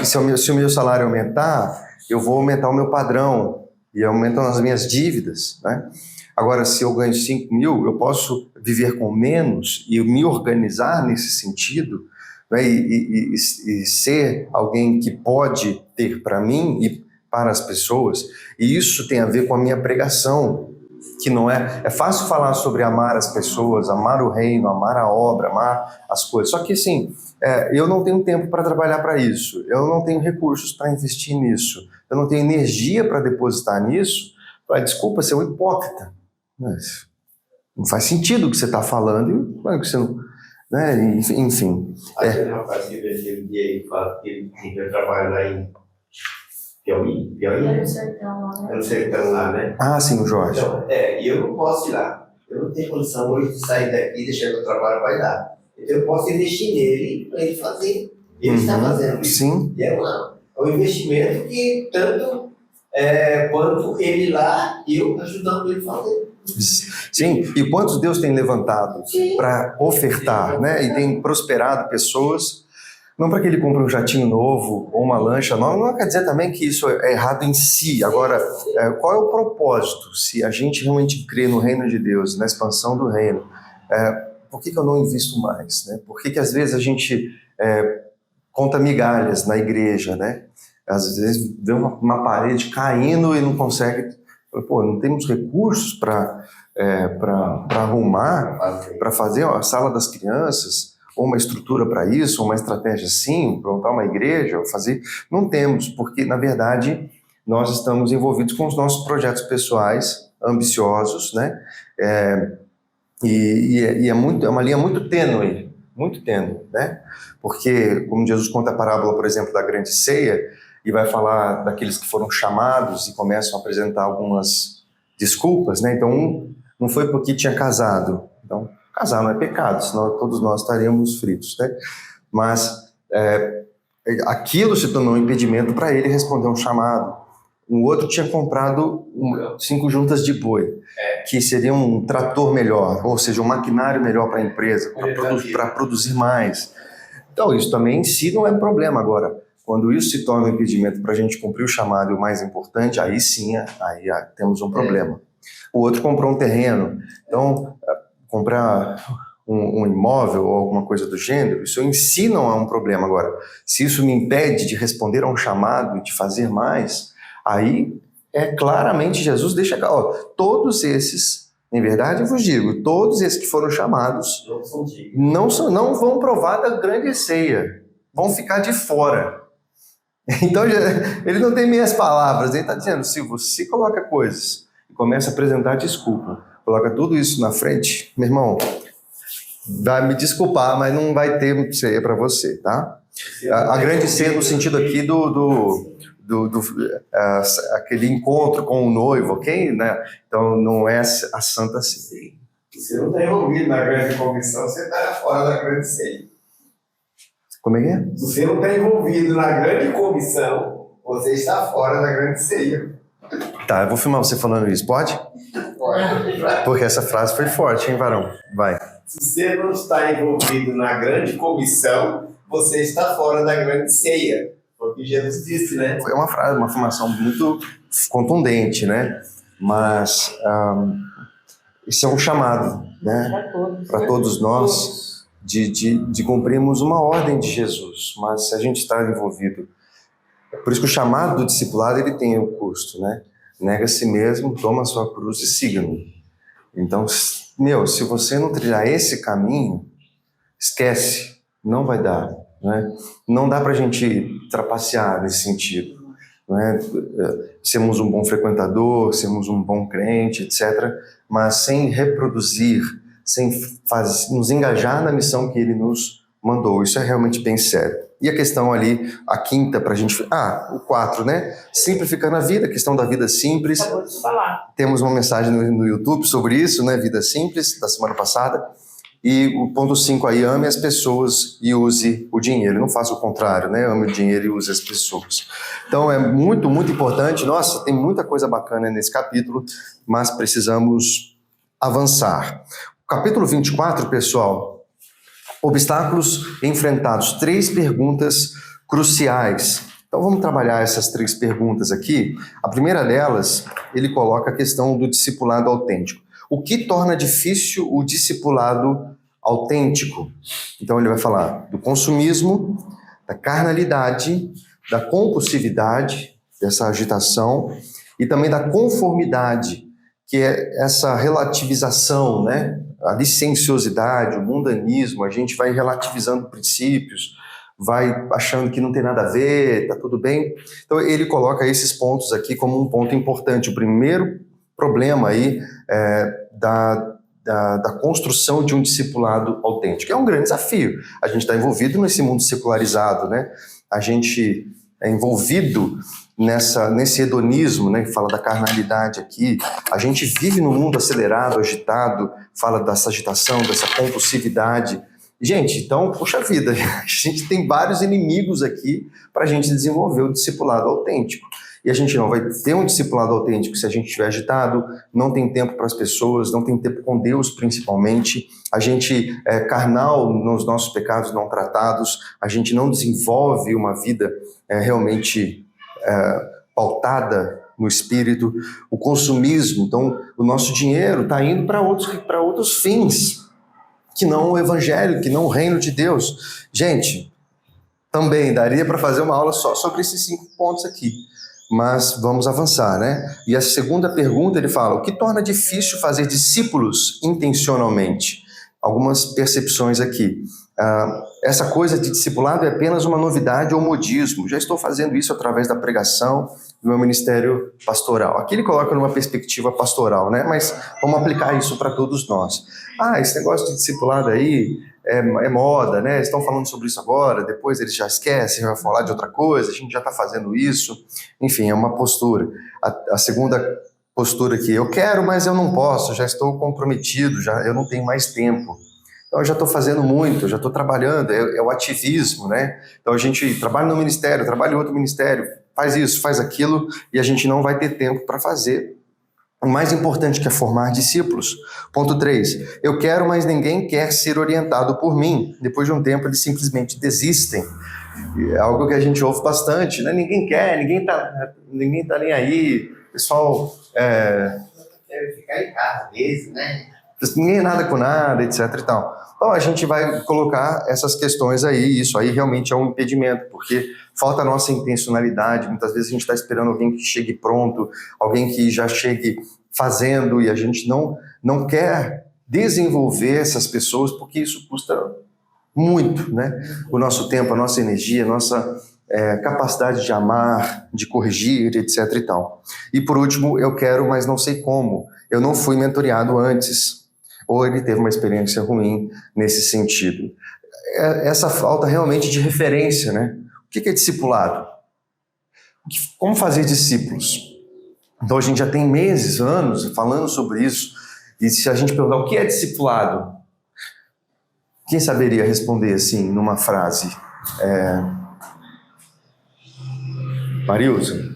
A: E se o meu salário aumentar, eu vou aumentar o meu padrão, e aumentam as minhas dívidas, né? Agora, se eu ganho 5 mil, eu posso viver com menos e me organizar nesse sentido, né? E ser alguém que pode ter para mim e para as pessoas. E isso tem a ver com a minha pregação, que não é fácil falar sobre amar as pessoas, amar o reino, amar a obra, amar as coisas. Só que assim, eu não tenho tempo para trabalhar para isso, eu não tenho recursos para investir nisso, eu não tenho energia para depositar nisso. Desculpa, você é um hipócrita. Mas não faz sentido o que você está falando, e que você não, né? Enfim.
C: Aquele rapaz que veio aquele dia aí fala que ele tinha trabalho lá em Piauí?
B: Era no sertão lá, né?
C: Era no sertão lá, né?
A: Ah, sim, o Jorge.
C: Então, e eu não posso ir lá. Eu não tenho condição hoje de sair daqui e deixar meu trabalho vai dar. Então eu posso investir nele para ele fazer. Ele está fazendo isso.
A: Sim.
C: E é um investimento que tanto quanto ele lá, eu ajudando ele a fazer.
A: Sim, e quantos Deus tem levantado para ofertar, né? E tem prosperado pessoas, não para que ele compre um jatinho novo ou uma lancha nova, não quer dizer também que isso é errado em si. Agora, qual é o propósito? Se a gente realmente crê no reino de Deus, na expansão do reino, por que eu não invisto mais, né? Por que às vezes a gente conta migalhas na igreja, né? Às vezes vê uma parede caindo e não consegue, não temos recursos para arrumar, para fazer a sala das crianças, ou uma estrutura para isso, ou uma estratégia assim, para montar uma igreja, ou fazer. Não temos, porque na verdade nós estamos envolvidos com os nossos projetos pessoais, ambiciosos, né? É uma linha muito tênue, né? Porque, como Jesus conta a parábola, por exemplo, da grande ceia, e vai falar daqueles que foram chamados e começam a apresentar algumas desculpas, né? Então, não foi porque tinha casado. Então, casar não é pecado, senão todos nós estaríamos fritos, né? Mas aquilo se tornou um impedimento para ele responder um chamado. Um outro tinha comprado 5 juntas de boi, que seria um trator melhor, ou seja, um maquinário melhor para a empresa, para produzir mais. Então, isso também em si não é um problema. Agora, quando isso se torna um impedimento para a gente cumprir o chamado e o mais importante, aí sim, temos um problema. O outro comprou um terreno. Então, comprar um imóvel ou alguma coisa do gênero, isso em si não é um problema. Agora, se isso me impede de responder a um chamado e de fazer mais, aí claramente Jesus deixa... todos esses, em verdade eu vos digo, todos esses que foram chamados não vão provar da grande ceia, vão ficar de fora. Então, ele não tem meias palavras, ele está dizendo, se você coloca coisas e começa a apresentar desculpa, coloca tudo isso na frente, meu irmão, vai me desculpar, mas não vai ter ceia para você, tá? A grande ceia no sentido aqui aquele encontro com o noivo, ok? Né? Então, não é a Santa Ceia.
C: Você não está envolvido na grande comissão, você está fora da grande ceia.
A: Como é que é?
C: Se você não está envolvido na grande comissão, você está fora da grande ceia.
A: Tá, eu vou filmar você falando isso, pode?
C: Pode.
A: Porque essa frase foi forte, hein, varão? Vai.
C: Se você não está envolvido na grande comissão, você está fora da grande ceia. Foi o que Jesus disse, né?
A: Foi uma frase, uma afirmação muito contundente, né? Mas isso é um chamado, né? Para todos nós. De cumprirmos uma ordem de Jesus, mas se a gente está envolvido, por isso que o chamado do discipulado ele tem um custo, né? Nega a si mesmo, toma a sua cruz e siga-me. Então, se você não trilhar esse caminho, esquece, não vai dar, né? Não dá para a gente trapacear nesse sentido, né? Sermos um bom frequentador, sermos um bom crente, etc., mas sem reproduzir, sem nos engajar na missão que ele nos mandou. Isso é realmente bem sério. E a questão ali, a quinta pra gente... o 4, né? Simplificando a vida, a questão da vida simples.
D: Acabou de falar.
A: Temos uma mensagem no YouTube sobre isso, né? Vida simples, da semana passada. E o ponto 5 aí, ame as pessoas e use o dinheiro. Não faça o contrário, né? Ame o dinheiro e use as pessoas. Então é muito, muito importante. Nossa, tem muita coisa bacana nesse capítulo, mas precisamos avançar. Capítulo 24, pessoal, obstáculos enfrentados, 3 perguntas cruciais. Então vamos trabalhar essas 3 perguntas aqui. A primeira delas, ele coloca a questão do discipulado autêntico. O que torna difícil o discipulado autêntico? Então ele vai falar do consumismo, da carnalidade, da compulsividade, dessa agitação, e também da conformidade, que é essa relativização, né? A licenciosidade, o mundanismo, a gente vai relativizando princípios, vai achando que não tem nada a ver, tá tudo bem. Então ele coloca esses pontos aqui como um ponto importante. O primeiro problema aí da construção de um discipulado autêntico. É um grande desafio. A gente está envolvido nesse mundo secularizado, né? A gente é envolvido nesse hedonismo, né, que fala da carnalidade aqui. A gente vive num mundo acelerado, agitado, fala dessa agitação, dessa compulsividade. Gente, então, poxa vida, a gente tem vários inimigos aqui para a gente desenvolver o discipulado autêntico. E a gente não vai ter um discipulado autêntico se a gente estiver agitado, não tem tempo para as pessoas, não tem tempo com Deus principalmente, a gente é carnal nos nossos pecados não tratados, a gente não desenvolve uma vida realmente pautada no espírito, o consumismo. Então o nosso dinheiro está indo para outros fins, que não o evangelho, que não o reino de Deus. Gente, também daria para fazer uma aula só sobre esses 5 pontos aqui, mas vamos avançar, né? E a segunda pergunta ele fala, o que torna difícil fazer discípulos intencionalmente? Algumas percepções aqui. Essa coisa de discipulado é apenas uma novidade ou modismo. Já estou fazendo isso através da pregação do meu ministério pastoral. Aqui ele coloca numa perspectiva pastoral, né? Mas vamos aplicar isso para todos nós. Esse negócio de discipulado aí é moda, né? Eles estão falando sobre isso agora, depois eles já esquecem, vai falar de outra coisa, a gente já está fazendo isso. Enfim, é uma postura. A segunda postura aqui, eu quero, mas eu não posso, já estou comprometido, eu não tenho mais tempo. Então, eu já estou fazendo muito, eu já estou trabalhando, é o ativismo, né? Então, a gente trabalha no ministério, trabalha em outro ministério, faz isso, faz aquilo, e a gente não vai ter tempo para fazer. O mais importante que é formar discípulos. Ponto 3. Eu quero, mas ninguém quer ser orientado por mim. Depois de um tempo, eles simplesmente desistem. É algo que a gente ouve bastante, né? Ninguém quer, ninguém tá nem aí. O pessoal...
C: Deve ficar em casa mesmo, né?
A: Ninguém é nada com nada, etc e tal. Então a gente vai colocar essas questões aí, isso aí realmente é um impedimento, porque falta a nossa intencionalidade, muitas vezes a gente está esperando alguém que chegue pronto, alguém que já chegue fazendo, e a gente não quer desenvolver essas pessoas, porque isso custa muito, né? O nosso tempo, a nossa energia, a nossa capacidade de amar, de corrigir, etc e tal. E por último, eu quero, mas não sei como. Eu não fui mentoreado antes, ou ele teve uma experiência ruim nesse sentido. Essa falta realmente de referência, né? O que é discipulado? Como fazer discípulos? Então a gente já tem meses, anos falando sobre isso, e se a gente perguntar o que é discipulado, quem saberia responder assim, numa frase? Marilza?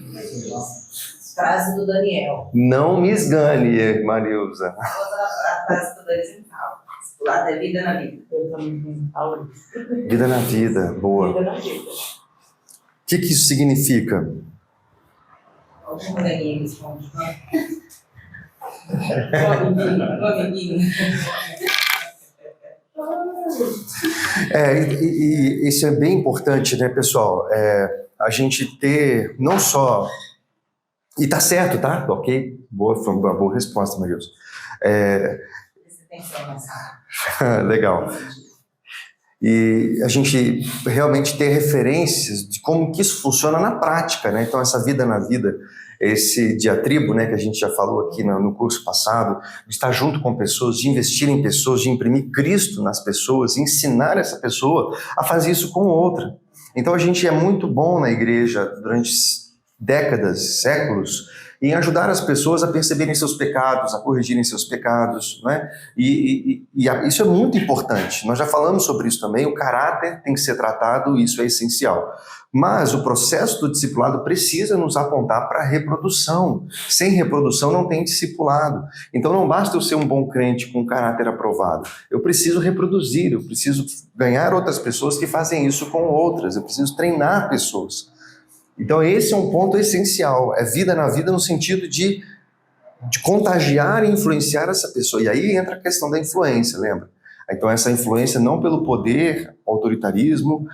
E: Frase do Daniel.
A: Não me esgane, Marilza.
E: A frase do Daniel fala. Discipulado é vida na vida.
D: Eu também falo isso.
A: Vida na vida, boa.
D: Vida na vida.
A: O que isso significa?
E: Algum Daniel responde, né? Um amiguinho.
A: E isso é bem importante, né, pessoal? A gente ter não só... E tá certo, tá? Ok? Foi uma boa resposta, Marilson. Legal. E a gente realmente ter referências de como que isso funciona na prática, né? Então, essa vida na vida, esse diatribo, né, que a gente já falou aqui no curso passado, de estar junto com pessoas, de investir em pessoas, de imprimir Cristo nas pessoas, ensinar essa pessoa a fazer isso com outra. Então, a gente é muito bom na igreja durante décadas, séculos, em ajudar as pessoas a perceberem seus pecados, a corrigirem seus pecados, né? E isso é muito importante. Nós já falamos sobre isso também, o caráter tem que ser tratado, isso é essencial. Mas o processo do discipulado precisa nos apontar para a reprodução. Sem reprodução não tem discipulado. Então não basta eu ser um bom crente com caráter aprovado. Eu preciso reproduzir, eu preciso ganhar outras pessoas que fazem isso com outras, eu preciso treinar pessoas. Então esse é um ponto essencial, é vida na vida no sentido de contagiar e influenciar essa pessoa. E aí entra a questão da influência, lembra? Então essa influência não pelo poder, autoritarismo,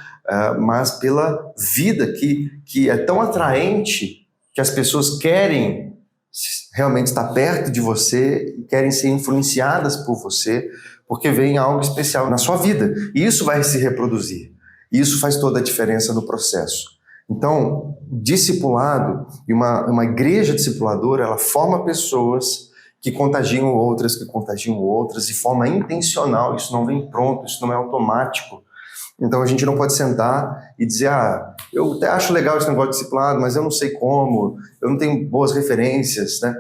A: mas pela vida que é tão atraente que as pessoas querem realmente estar perto de você, querem ser influenciadas por você, porque vem algo especial na sua vida. E isso vai se reproduzir. E isso faz toda a diferença no processo. Então, discipulado e uma igreja discipuladora, ela forma pessoas que contagiam outras de forma intencional. Isso não vem pronto, isso não é automático. Então a gente não pode sentar e dizer, eu até acho legal esse negócio de discipulado, mas eu não sei como, eu não tenho boas referências, né?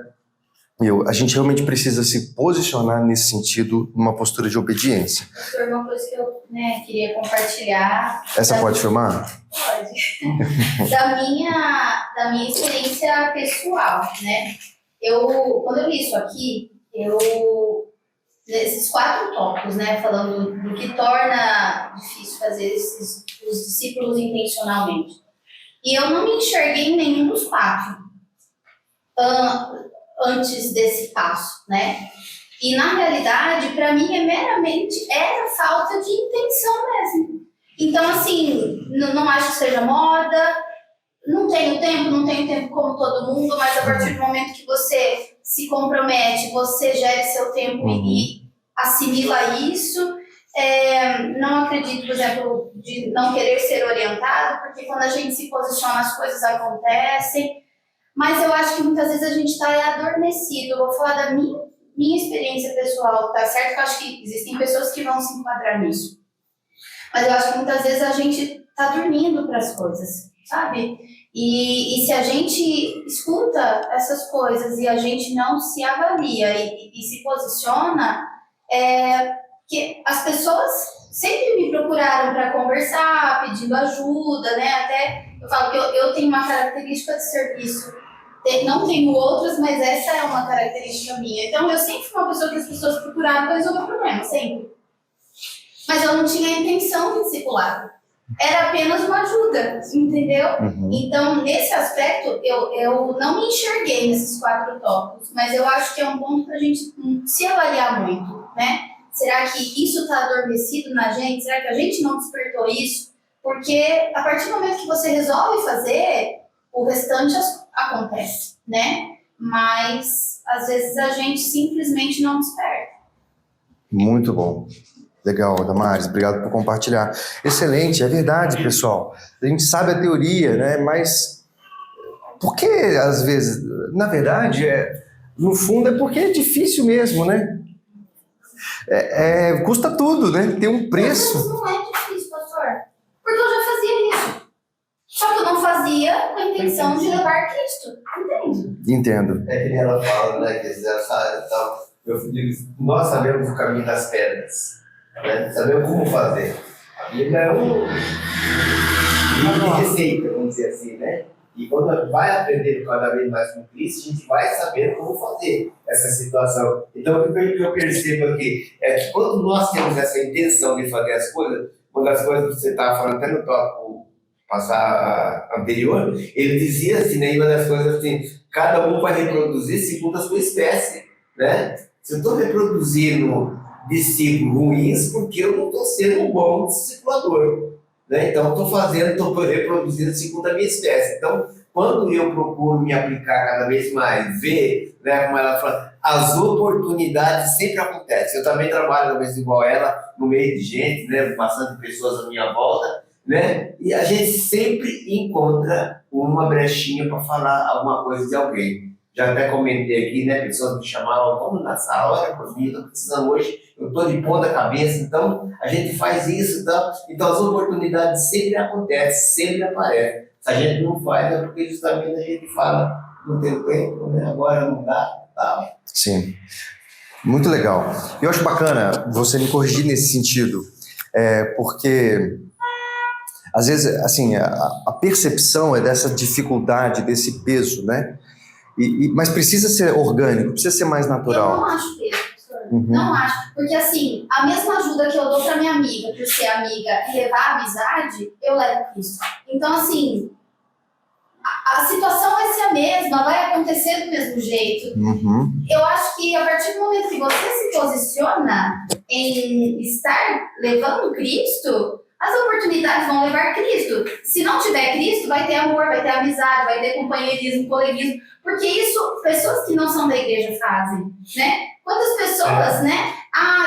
A: A gente realmente precisa se posicionar nesse sentido, numa postura de obediência.
B: Doutor, uma coisa que eu queria compartilhar...
A: Essa pode filmar?
B: Pode. da minha experiência pessoal, né? Quando eu li isso aqui, nesses 4 tópicos, né, falando do que torna difícil fazer os discípulos intencionalmente. E eu não me enxerguei em nenhum dos 4 antes desse passo, né? E na realidade, para mim, era falta de intenção mesmo. Então, assim, não acho que seja moda, não tenho tempo como todo mundo, mas a partir do momento que você se compromete, você gere seu tempo e assimila isso, Não acredito, por exemplo, de não querer ser orientado, porque quando a gente se posiciona, as coisas acontecem. Mas eu acho que muitas vezes a gente está adormecido. Eu vou falar da minha experiência pessoal, tá certo? Que eu acho que existem pessoas que vão se enquadrar nisso. Mas eu acho que muitas vezes a gente está dormindo para as coisas, sabe? E se a gente escuta essas coisas e a gente não se avalia e se posiciona, que as pessoas sempre me procuraram para conversar, pedindo ajuda, né? Até eu falo que eu tenho uma característica de serviço. Não tenho outras, mas essa é uma característica minha. Então, eu sempre fui uma pessoa que as pessoas procuraram para resolver o problema, sempre. Mas eu não tinha a intenção de discipulado. Era apenas uma ajuda, entendeu? Então, nesse aspecto, eu não me enxerguei nesses 4 tópicos, mas eu acho que é um ponto para a gente se avaliar muito, né? Será que isso está adormecido na gente? Será que a gente não despertou isso? Porque a partir do momento que você resolve fazer, o restante acontece, né? Mas, às vezes, a gente simplesmente não desperta.
A: Muito bom. Legal, Damares, obrigado por compartilhar. Excelente, é verdade, pessoal. A gente sabe a teoria, né? Mas por que, às vezes, na verdade, no fundo é porque é difícil mesmo, né? Custa tudo, né? Tem um preço.
B: Mas não é difícil, pastor. Porque eu já fazia isso. Só que eu não fazia com a intenção de levar Cristo. Entende?
A: Entendo.
C: É que ela fala, né, que eu digo, nós sabemos o caminho das pedras, né? Sabemos como fazer. A Bíblia é um livro de receita, vamos dizer assim, né? E quando a gente vai aprendendo cada vez mais com Cristo, a gente vai saber como fazer essa situação. Então, o que eu percebo aqui é que quando nós temos essa intenção de fazer as coisas, uma das coisas que você estava falando até no tópico passar anterior, ele dizia assim, né, uma das coisas assim, cada um vai reproduzir segundo a sua espécie, né? Se eu estou reproduzindo discípulos ruins, porque eu não estou sendo um bom discipulador, né? Então, estou reproduzindo segundo a minha espécie. Então, quando eu procuro me aplicar cada vez mais, ver, né, como ela fala, as oportunidades sempre acontecem. Eu também trabalho, talvez, igual ela, no meio de gente, né, passando pessoas à minha volta, né? E a gente sempre encontra uma brechinha para falar alguma coisa de alguém. Já até comentei aqui, né? Pessoas me chamavam, vamos na sala, olha por mim, estou precisando hoje, eu estou de ponta cabeça, então a gente faz isso, então as oportunidades sempre acontecem, sempre aparecem. Se a gente não faz, é porque justamente a gente fala, não tem tempo, né? Agora não dá, tá?
A: Sim, muito legal. Eu acho bacana você me corrigir nesse sentido, porque às vezes, assim, a percepção é dessa dificuldade, desse peso, né? Mas precisa ser orgânico, precisa ser mais natural.
B: Eu não acho mesmo, professor. Não acho. Porque, assim, a mesma ajuda que eu dou pra minha amiga, por ser amiga e levar a amizade, eu levo Cristo. Então, assim, a situação vai ser a mesma, vai acontecer do mesmo jeito. Eu acho que a partir do momento que você se posiciona em estar levando Cristo, as oportunidades vão levar Cristo. Se não tiver Cristo, vai ter amor, vai ter amizade, vai ter companheirismo, coleguismo. Porque isso, pessoas que não são da igreja fazem, né? Quantas pessoas, né?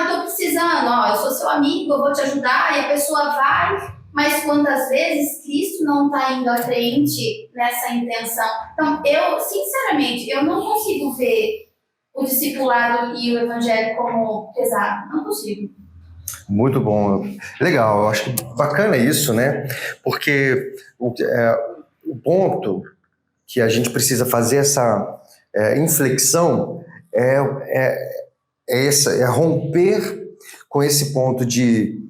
B: Eu tô precisando, eu sou seu amigo, eu vou te ajudar, e a pessoa vai, mas quantas vezes Cristo não está indo à frente nessa intenção. Então, eu, sinceramente, eu não consigo ver o discipulado e o evangelho como pesado. Não consigo.
A: Muito bom. Legal, eu acho bacana isso, né? Porque o ponto que a gente precisa fazer essa inflexão é romper com esse ponto de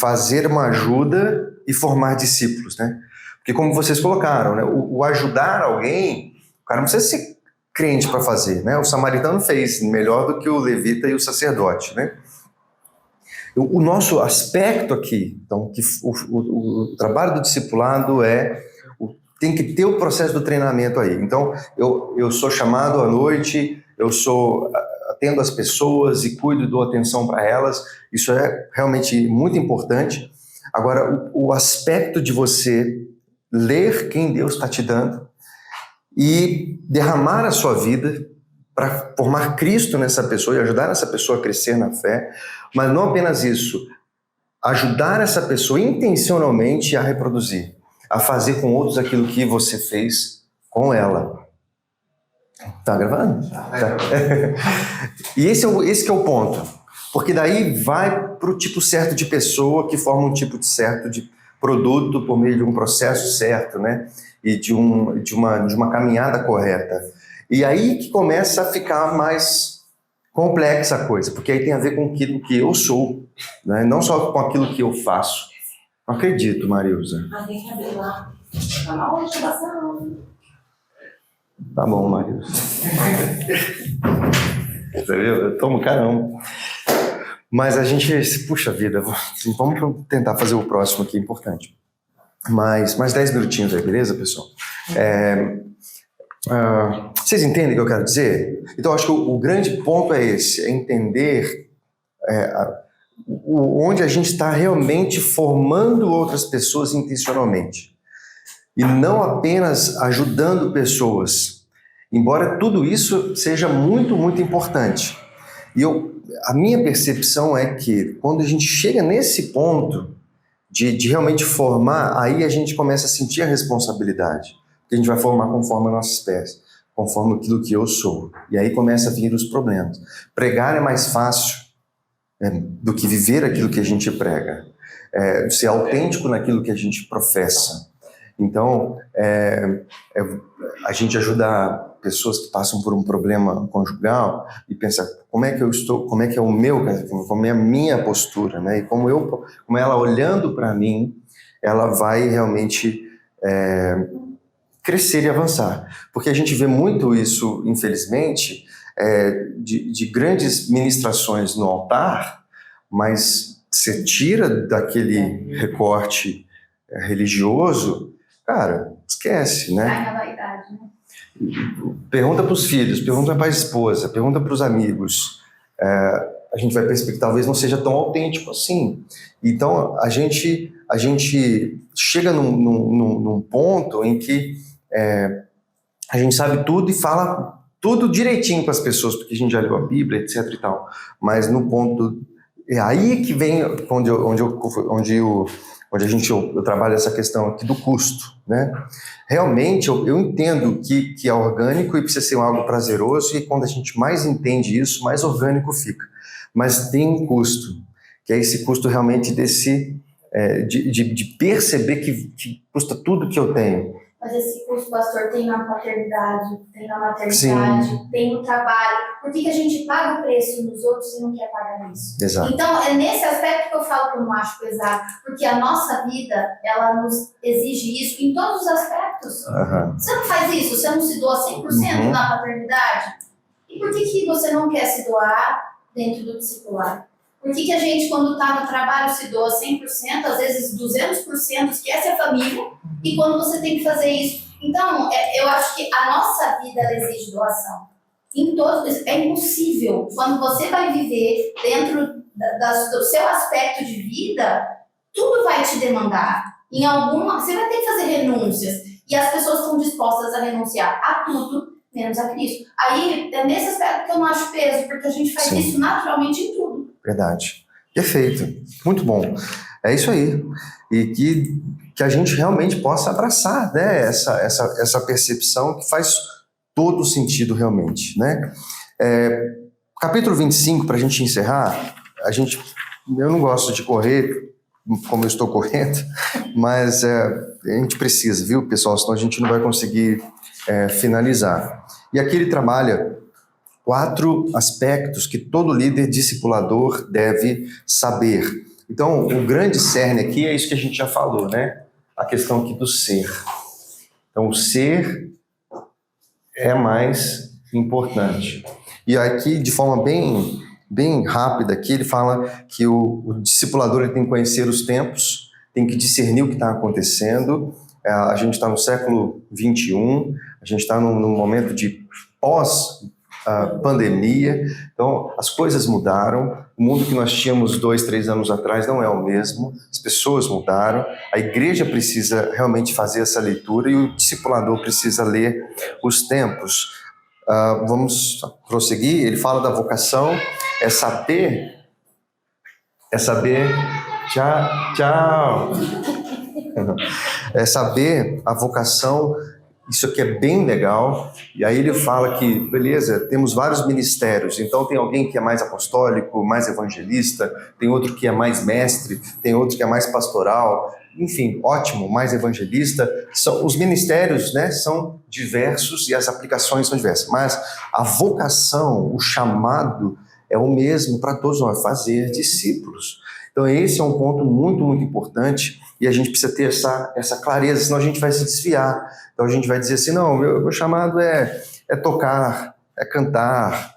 A: fazer uma ajuda e formar discípulos, né? Porque como vocês colocaram, né, o ajudar alguém, o cara não precisa ser crente para fazer, né? O samaritano fez melhor do que o levita e o sacerdote, né? O nosso aspecto aqui, então, que o trabalho do discipulado tem que ter o processo do treinamento aí. Então, eu sou chamado à noite, atendo as pessoas e cuido, dou atenção para elas. Isso é realmente muito importante. Agora, o aspecto de você ler quem Deus está te dando e derramar a sua vida para formar Cristo nessa pessoa e ajudar essa pessoa a crescer na fé, mas não apenas isso, ajudar essa pessoa intencionalmente a reproduzir, a fazer com outros aquilo que você fez com ela. Tá gravando? Tá. E esse que é o ponto. Porque daí vai para o tipo certo de pessoa que forma um tipo de certo de produto por meio de um processo certo, né? E de uma caminhada correta. E aí que começa a ficar mais complexa a coisa, porque aí tem a ver com aquilo que eu sou, né? Não só com aquilo que eu faço. Não acredito, Marilza.
E: Mas tem que abrir lá. Tá na hora de ação.
A: Tá bom, Marilza. Você viu? Eu tomo caramba. Mas a gente, puxa vida, vamos tentar fazer o próximo aqui, importante. Mais 10 minutinhos aí, beleza, pessoal? Vocês entendem o que eu quero dizer? Então, acho que o grande ponto é esse, é entender onde a gente está realmente formando outras pessoas intencionalmente. E não apenas ajudando pessoas. Embora tudo isso seja muito, muito importante. E a minha percepção é que quando a gente chega nesse ponto de realmente formar, aí a gente começa a sentir a responsabilidade. Que a gente vai formar conforme a nossa espécie, conforme aquilo que eu sou. E aí começa a vir os problemas. Pregar é mais fácil do que viver aquilo que a gente prega. Ser autêntico naquilo que a gente professa. Então, a gente ajuda pessoas que passam por um problema conjugal e pensa como é que eu estou, como é que é o meu, como é a minha postura, né? E como ela olhando para mim, ela vai realmente crescer e avançar. Porque a gente vê muito isso, infelizmente, de grandes ministrações no altar, mas você tira daquele recorte religioso, cara, esquece, né?
B: Sai na vaidade, né?
A: Pergunta para os filhos, pergunta para a esposa, pergunta para os amigos. A gente vai perceber que talvez não seja tão autêntico assim. Então, a gente chega num ponto em que a gente sabe tudo e fala tudo direitinho para as pessoas, porque a gente já leu a Bíblia, etc e tal. Mas no ponto... É aí que vem onde eu trabalho essa questão aqui do custo, né? Realmente, eu entendo que é orgânico e precisa ser algo prazeroso, e quando a gente mais entende isso, mais orgânico fica. Mas tem um custo, que é esse custo realmente de perceber que custa tudo que eu tenho.
B: Mas esse custo, pastor, tem na paternidade, tem na maternidade,
A: Sim.
B: tem no trabalho. Por que a gente paga o preço nos outros e não quer pagar nisso?
A: Exato.
B: Então, é nesse aspecto que eu falo que eu não acho pesado. Porque a nossa vida, ela nos exige isso em todos os aspectos.
A: Uhum.
B: Você não faz isso, você não se doa 100% na paternidade. E por que você não quer se doar dentro do discipulado? Por que a gente, quando está no trabalho, se doa 100%, às vezes 200%, esquece a família, e quando você tem que fazer isso? Então, eu acho que a nossa vida ela exige doação. É impossível. Quando você vai viver dentro do seu aspecto de vida, tudo vai te demandar. Você vai ter que fazer renúncias. E as pessoas estão dispostas a renunciar a tudo, menos a Cristo. Aí, é nesse aspecto que eu não acho peso, porque a gente faz
A: Sim.
B: isso naturalmente em tudo.
A: Verdade. Perfeito. Muito bom. É isso aí. E que a gente realmente possa abraçar, né, essa percepção que faz todo sentido realmente, né? Capítulo 25, para a gente encerrar, eu não gosto de correr como eu estou correndo, mas a gente precisa, viu, pessoal? Senão a gente não vai conseguir finalizar. E aqui ele trabalha 4 aspectos que todo líder discipulador deve saber. Então, o grande cerne aqui é isso que a gente já falou, né? A questão aqui do ser. Então, o ser é mais importante. E aqui, de forma bem rápida, aqui ele fala que o discipulador ele tem que conhecer os tempos, tem que discernir o que está acontecendo. A gente está no século 21, a gente está num momento de pós-pandemia, então as coisas mudaram, o mundo que nós tínhamos 2, 3 anos atrás não é o mesmo, as pessoas mudaram, a igreja precisa realmente fazer essa leitura e o discipulador precisa ler os tempos. Vamos prosseguir. Ele fala da vocação, é saber Tchau, tchau. É saber a vocação, isso aqui é bem legal. E aí ele fala que, beleza, temos vários ministérios, então tem alguém que é mais apostólico, mais evangelista, tem outro que é mais mestre, tem outro que é mais pastoral, enfim, ótimo, mais evangelista. Os ministérios, né, são diversos e as aplicações são diversas, mas a vocação, o chamado é o mesmo para todos nós, fazer discípulos. Então esse é um ponto muito, muito importante e a gente precisa ter essa clareza, senão a gente vai se desviar. Então a gente vai dizer assim, não, meu chamado é tocar, é cantar.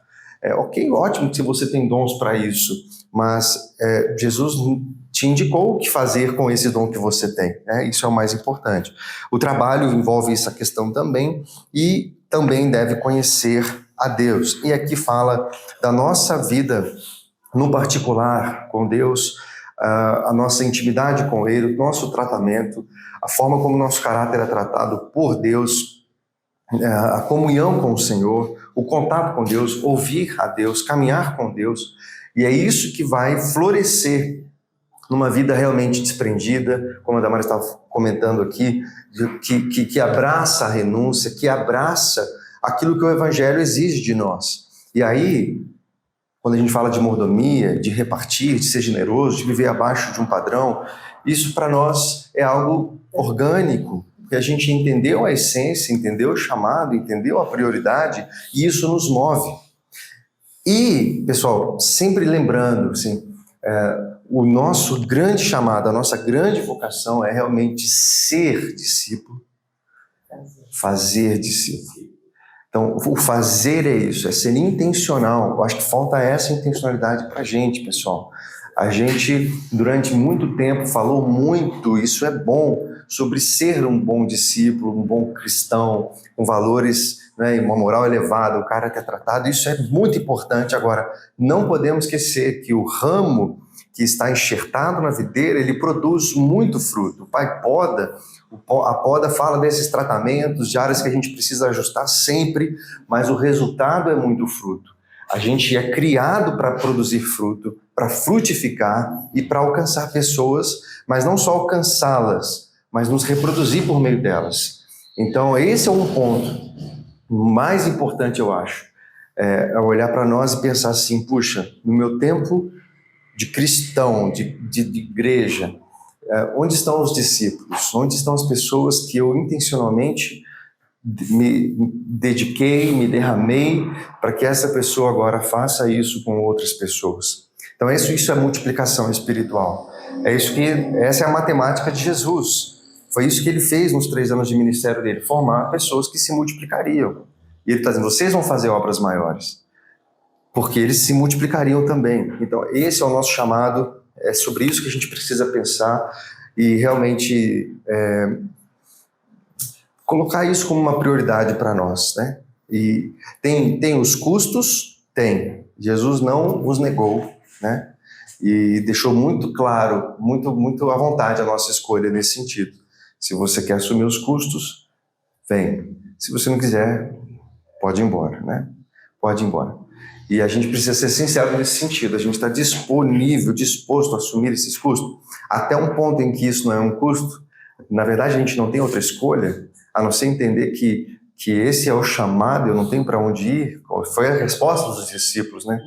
A: Ok, ótimo que você tem dons para isso, mas Jesus te indicou o que fazer com esse dom que você tem, né? Isso é o mais importante. O trabalho envolve essa questão também e também deve conhecer a Deus. E aqui fala da nossa vida no particular com Deus, a nossa intimidade com Ele, o nosso tratamento, a forma como o nosso caráter é tratado por Deus, a comunhão com o Senhor, o contato com Deus, ouvir a Deus, caminhar com Deus, e é isso que vai florescer numa vida realmente desprendida, como a Damares estava comentando aqui, que abraça a renúncia, que abraça aquilo que o Evangelho exige de nós. E aí, quando a gente fala de mordomia, de repartir, de ser generoso, de viver abaixo de um padrão, isso para nós é algo orgânico, porque a gente entendeu a essência, entendeu o chamado, entendeu a prioridade, e isso nos move. E, pessoal, sempre lembrando, assim, o nosso grande chamado, a nossa grande vocação é realmente ser discípulo, fazer discípulo. Então, o fazer é isso, é ser intencional. Eu acho que falta essa intencionalidade para a gente, pessoal. A gente, durante muito tempo, falou muito, isso é bom, sobre ser um bom discípulo, um bom cristão, com valores, né, uma moral elevada, o cara que é tratado, isso é muito importante. Agora, não podemos esquecer que o ramo que está enxertado na videira, ele produz muito fruto. O pai poda, a poda fala desses tratamentos, de áreas que a gente precisa ajustar sempre, mas o resultado é muito fruto. A gente é criado para produzir fruto, para frutificar e para alcançar pessoas, mas não só alcançá-las, mas nos reproduzir por meio delas. Então, esse é um ponto mais importante, eu acho, é olhar para nós e pensar assim, puxa, no meu tempo de cristão, de igreja, onde estão os discípulos? Onde estão as pessoas que eu intencionalmente me dediquei, me derramei para que essa pessoa agora faça isso com outras pessoas? Então isso é multiplicação espiritual. Essa é a matemática de Jesus. Foi isso que ele fez nos 3 anos de ministério dele, formar pessoas que se multiplicariam. E ele está dizendo, vocês vão fazer obras maiores, porque eles se multiplicariam também. Então esse é o nosso chamado, é sobre isso que a gente precisa pensar e realmente colocar isso como uma prioridade para nós, né? E tem os custos? Tem. Jesus não os negou, né? E deixou muito claro, muito à vontade a nossa escolha nesse sentido. Se você quer assumir os custos, vem. Se você não quiser, pode ir embora, né? Pode ir embora. E a gente precisa ser sincero nesse sentido. A gente está disposto a assumir esses custos. Até um ponto em que isso não é um custo, na verdade a gente não tem outra escolha, a não ser entender que esse é o chamado, eu não tenho para onde ir. Foi a resposta dos discípulos, né?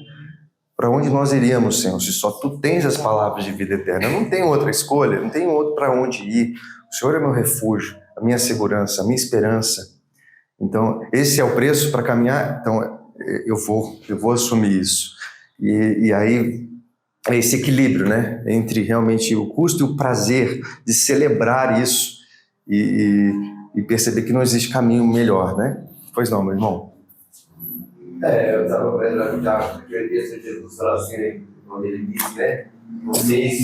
A: Para onde nós iríamos, Senhor, se só Tu tens as palavras de vida eterna? Eu não tenho outra escolha, não tenho outro para onde ir. O Senhor é meu refúgio, a minha segurança, a minha esperança. Então, esse é o preço para caminhar. Então, eu vou assumir isso. E aí, é esse equilíbrio, né? Entre realmente o custo e o prazer de celebrar isso e perceber que não existe caminho melhor, né? Pois não, meu irmão?
C: Eu estava vendo a experiência de Jesus falar assim, quando ele disse, né? Vocês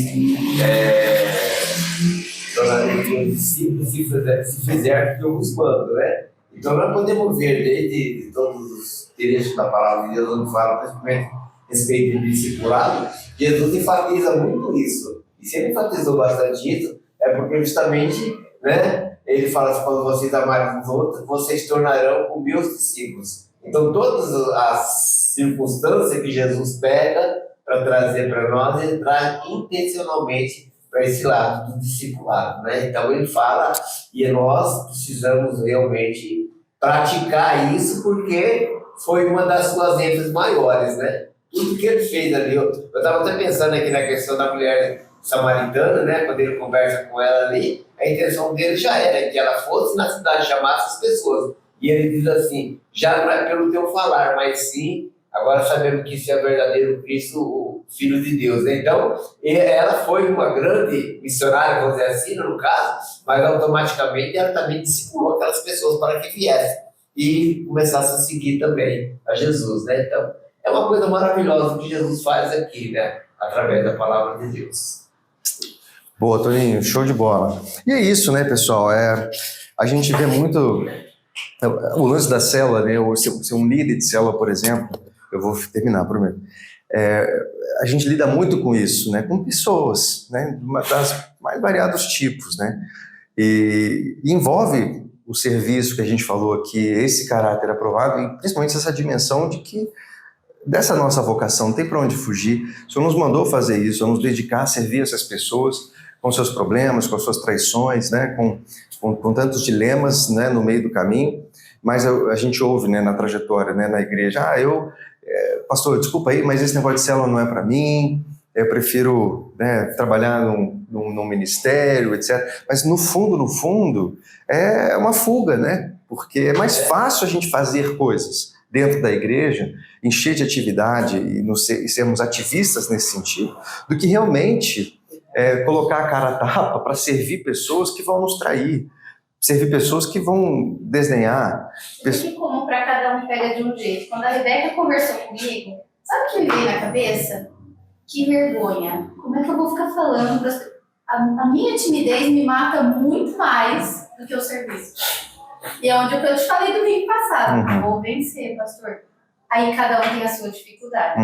C: tornarem meus discípulos se fizer o que eu vos mando, né? Então nós podemos ver desde todos os trechos da palavra de Deus, onde fala principalmente a respeito de discipulado, Jesus enfatiza muito isso. E se ele enfatizou bastante isso, é porque justamente, né? Ele fala assim, quando vocês amarem os outros, vocês se tornarão os meus discípulos. Então, todas as circunstâncias que Jesus pega para para trazer para nós, ele traz intencionalmente para esse lado do discipulado, né? Então ele fala, e nós precisamos realmente praticar isso, porque foi uma das suas ênfases maiores, né? Tudo que ele fez ali, eu estava até pensando aqui na questão da mulher samaritana, né? Quando ele conversa com ela ali, a intenção dele já era que ela fosse na cidade e chamasse as pessoas. E ele diz assim, já não é pelo teu falar, mas sim, agora sabemos que isso é verdadeiro Cristo, o Filho de Deus, né? Então, ela foi uma grande missionária, vamos dizer assim, no caso, mas automaticamente ela também discipulou aquelas pessoas para que viessem e começassem a seguir também a Jesus, né? Então, é uma coisa maravilhosa que Jesus faz aqui, né? Através da palavra de Deus.
A: Boa, Toninho, show de bola. E é isso, né, pessoal? A gente vê muito o lance da célula, né? Ou ser um líder de célula, por exemplo, eu vou terminar primeiro. A gente lida muito com isso, né? Com pessoas, né? Das mais variados tipos, né? E envolve o serviço que a gente falou aqui, esse caráter aprovado, e principalmente essa dimensão de que dessa nossa vocação, não tem para onde fugir. O Senhor nos mandou fazer isso, nos dedicar a servir essas pessoas com seus problemas, com suas traições, né? Com tantos dilemas, né? No meio do caminho. Mas a gente ouve, né? Na trajetória, né? Na igreja, pastor, desculpa aí, mas esse negócio de célula não é para mim, eu prefiro, né, trabalhar num ministério, etc. Mas no fundo, é uma fuga, né? Porque é mais fácil a gente fazer coisas dentro da igreja, encher de atividade e sermos ativistas nesse sentido, do que realmente colocar a cara a tapa para servir pessoas que vão nos trair, servir pessoas que vão desdenhar.
B: Porque como para cada um pega de um jeito. Quando a Rebeca conversou comigo, sabe o que me veio na cabeça? Que vergonha. Como é que eu vou ficar falando? A minha timidez me mata muito mais do que o serviço. E é onde eu te falei domingo passado. Vou vencer, pastor. Aí cada um tem a sua dificuldade.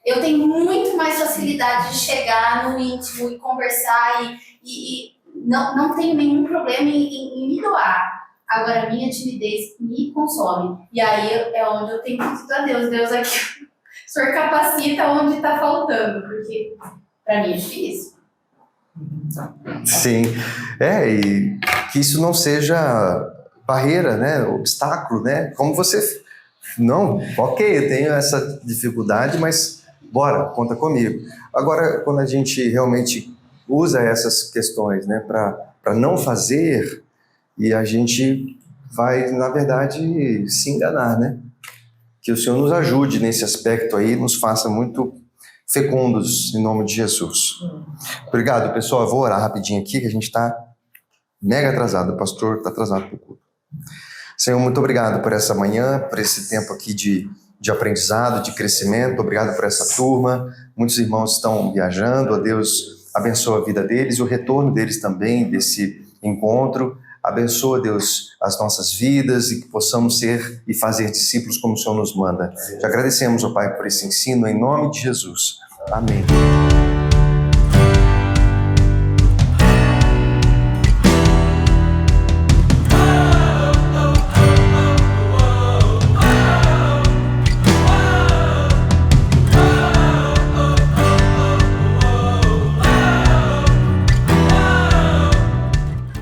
B: Eu tenho muito mais facilidade de chegar no íntimo e conversar e não tenho nenhum problema em me doar. Agora, a minha timidez me consome. E aí é onde eu tenho que pedir a Deus. Deus aqui, o Senhor capacita onde está faltando, porque para mim é difícil.
A: Sim, e que isso não seja barreira, né, obstáculo, né, como você, não, ok, eu tenho essa dificuldade, mas bora, conta comigo. Agora, quando a gente realmente usa essas questões, né, para não fazer, e a gente vai, na verdade, se enganar, né, que o Senhor nos ajude nesse aspecto aí, nos faça muito fecundos, em nome de Jesus. Obrigado, pessoal. Eu vou orar rapidinho aqui, que a gente está mega atrasado. O pastor está atrasado para o culto. Senhor, muito obrigado por essa manhã, por esse tempo aqui de aprendizado, de crescimento. Obrigado por essa turma. Muitos irmãos estão viajando. Ó Deus, abençoa a vida deles e o retorno deles também, desse encontro. Abençoa, Deus, as nossas vidas e que possamos ser e fazer discípulos como o Senhor nos manda. Te agradecemos, ó Pai, por esse ensino, em nome de Jesus. Amém.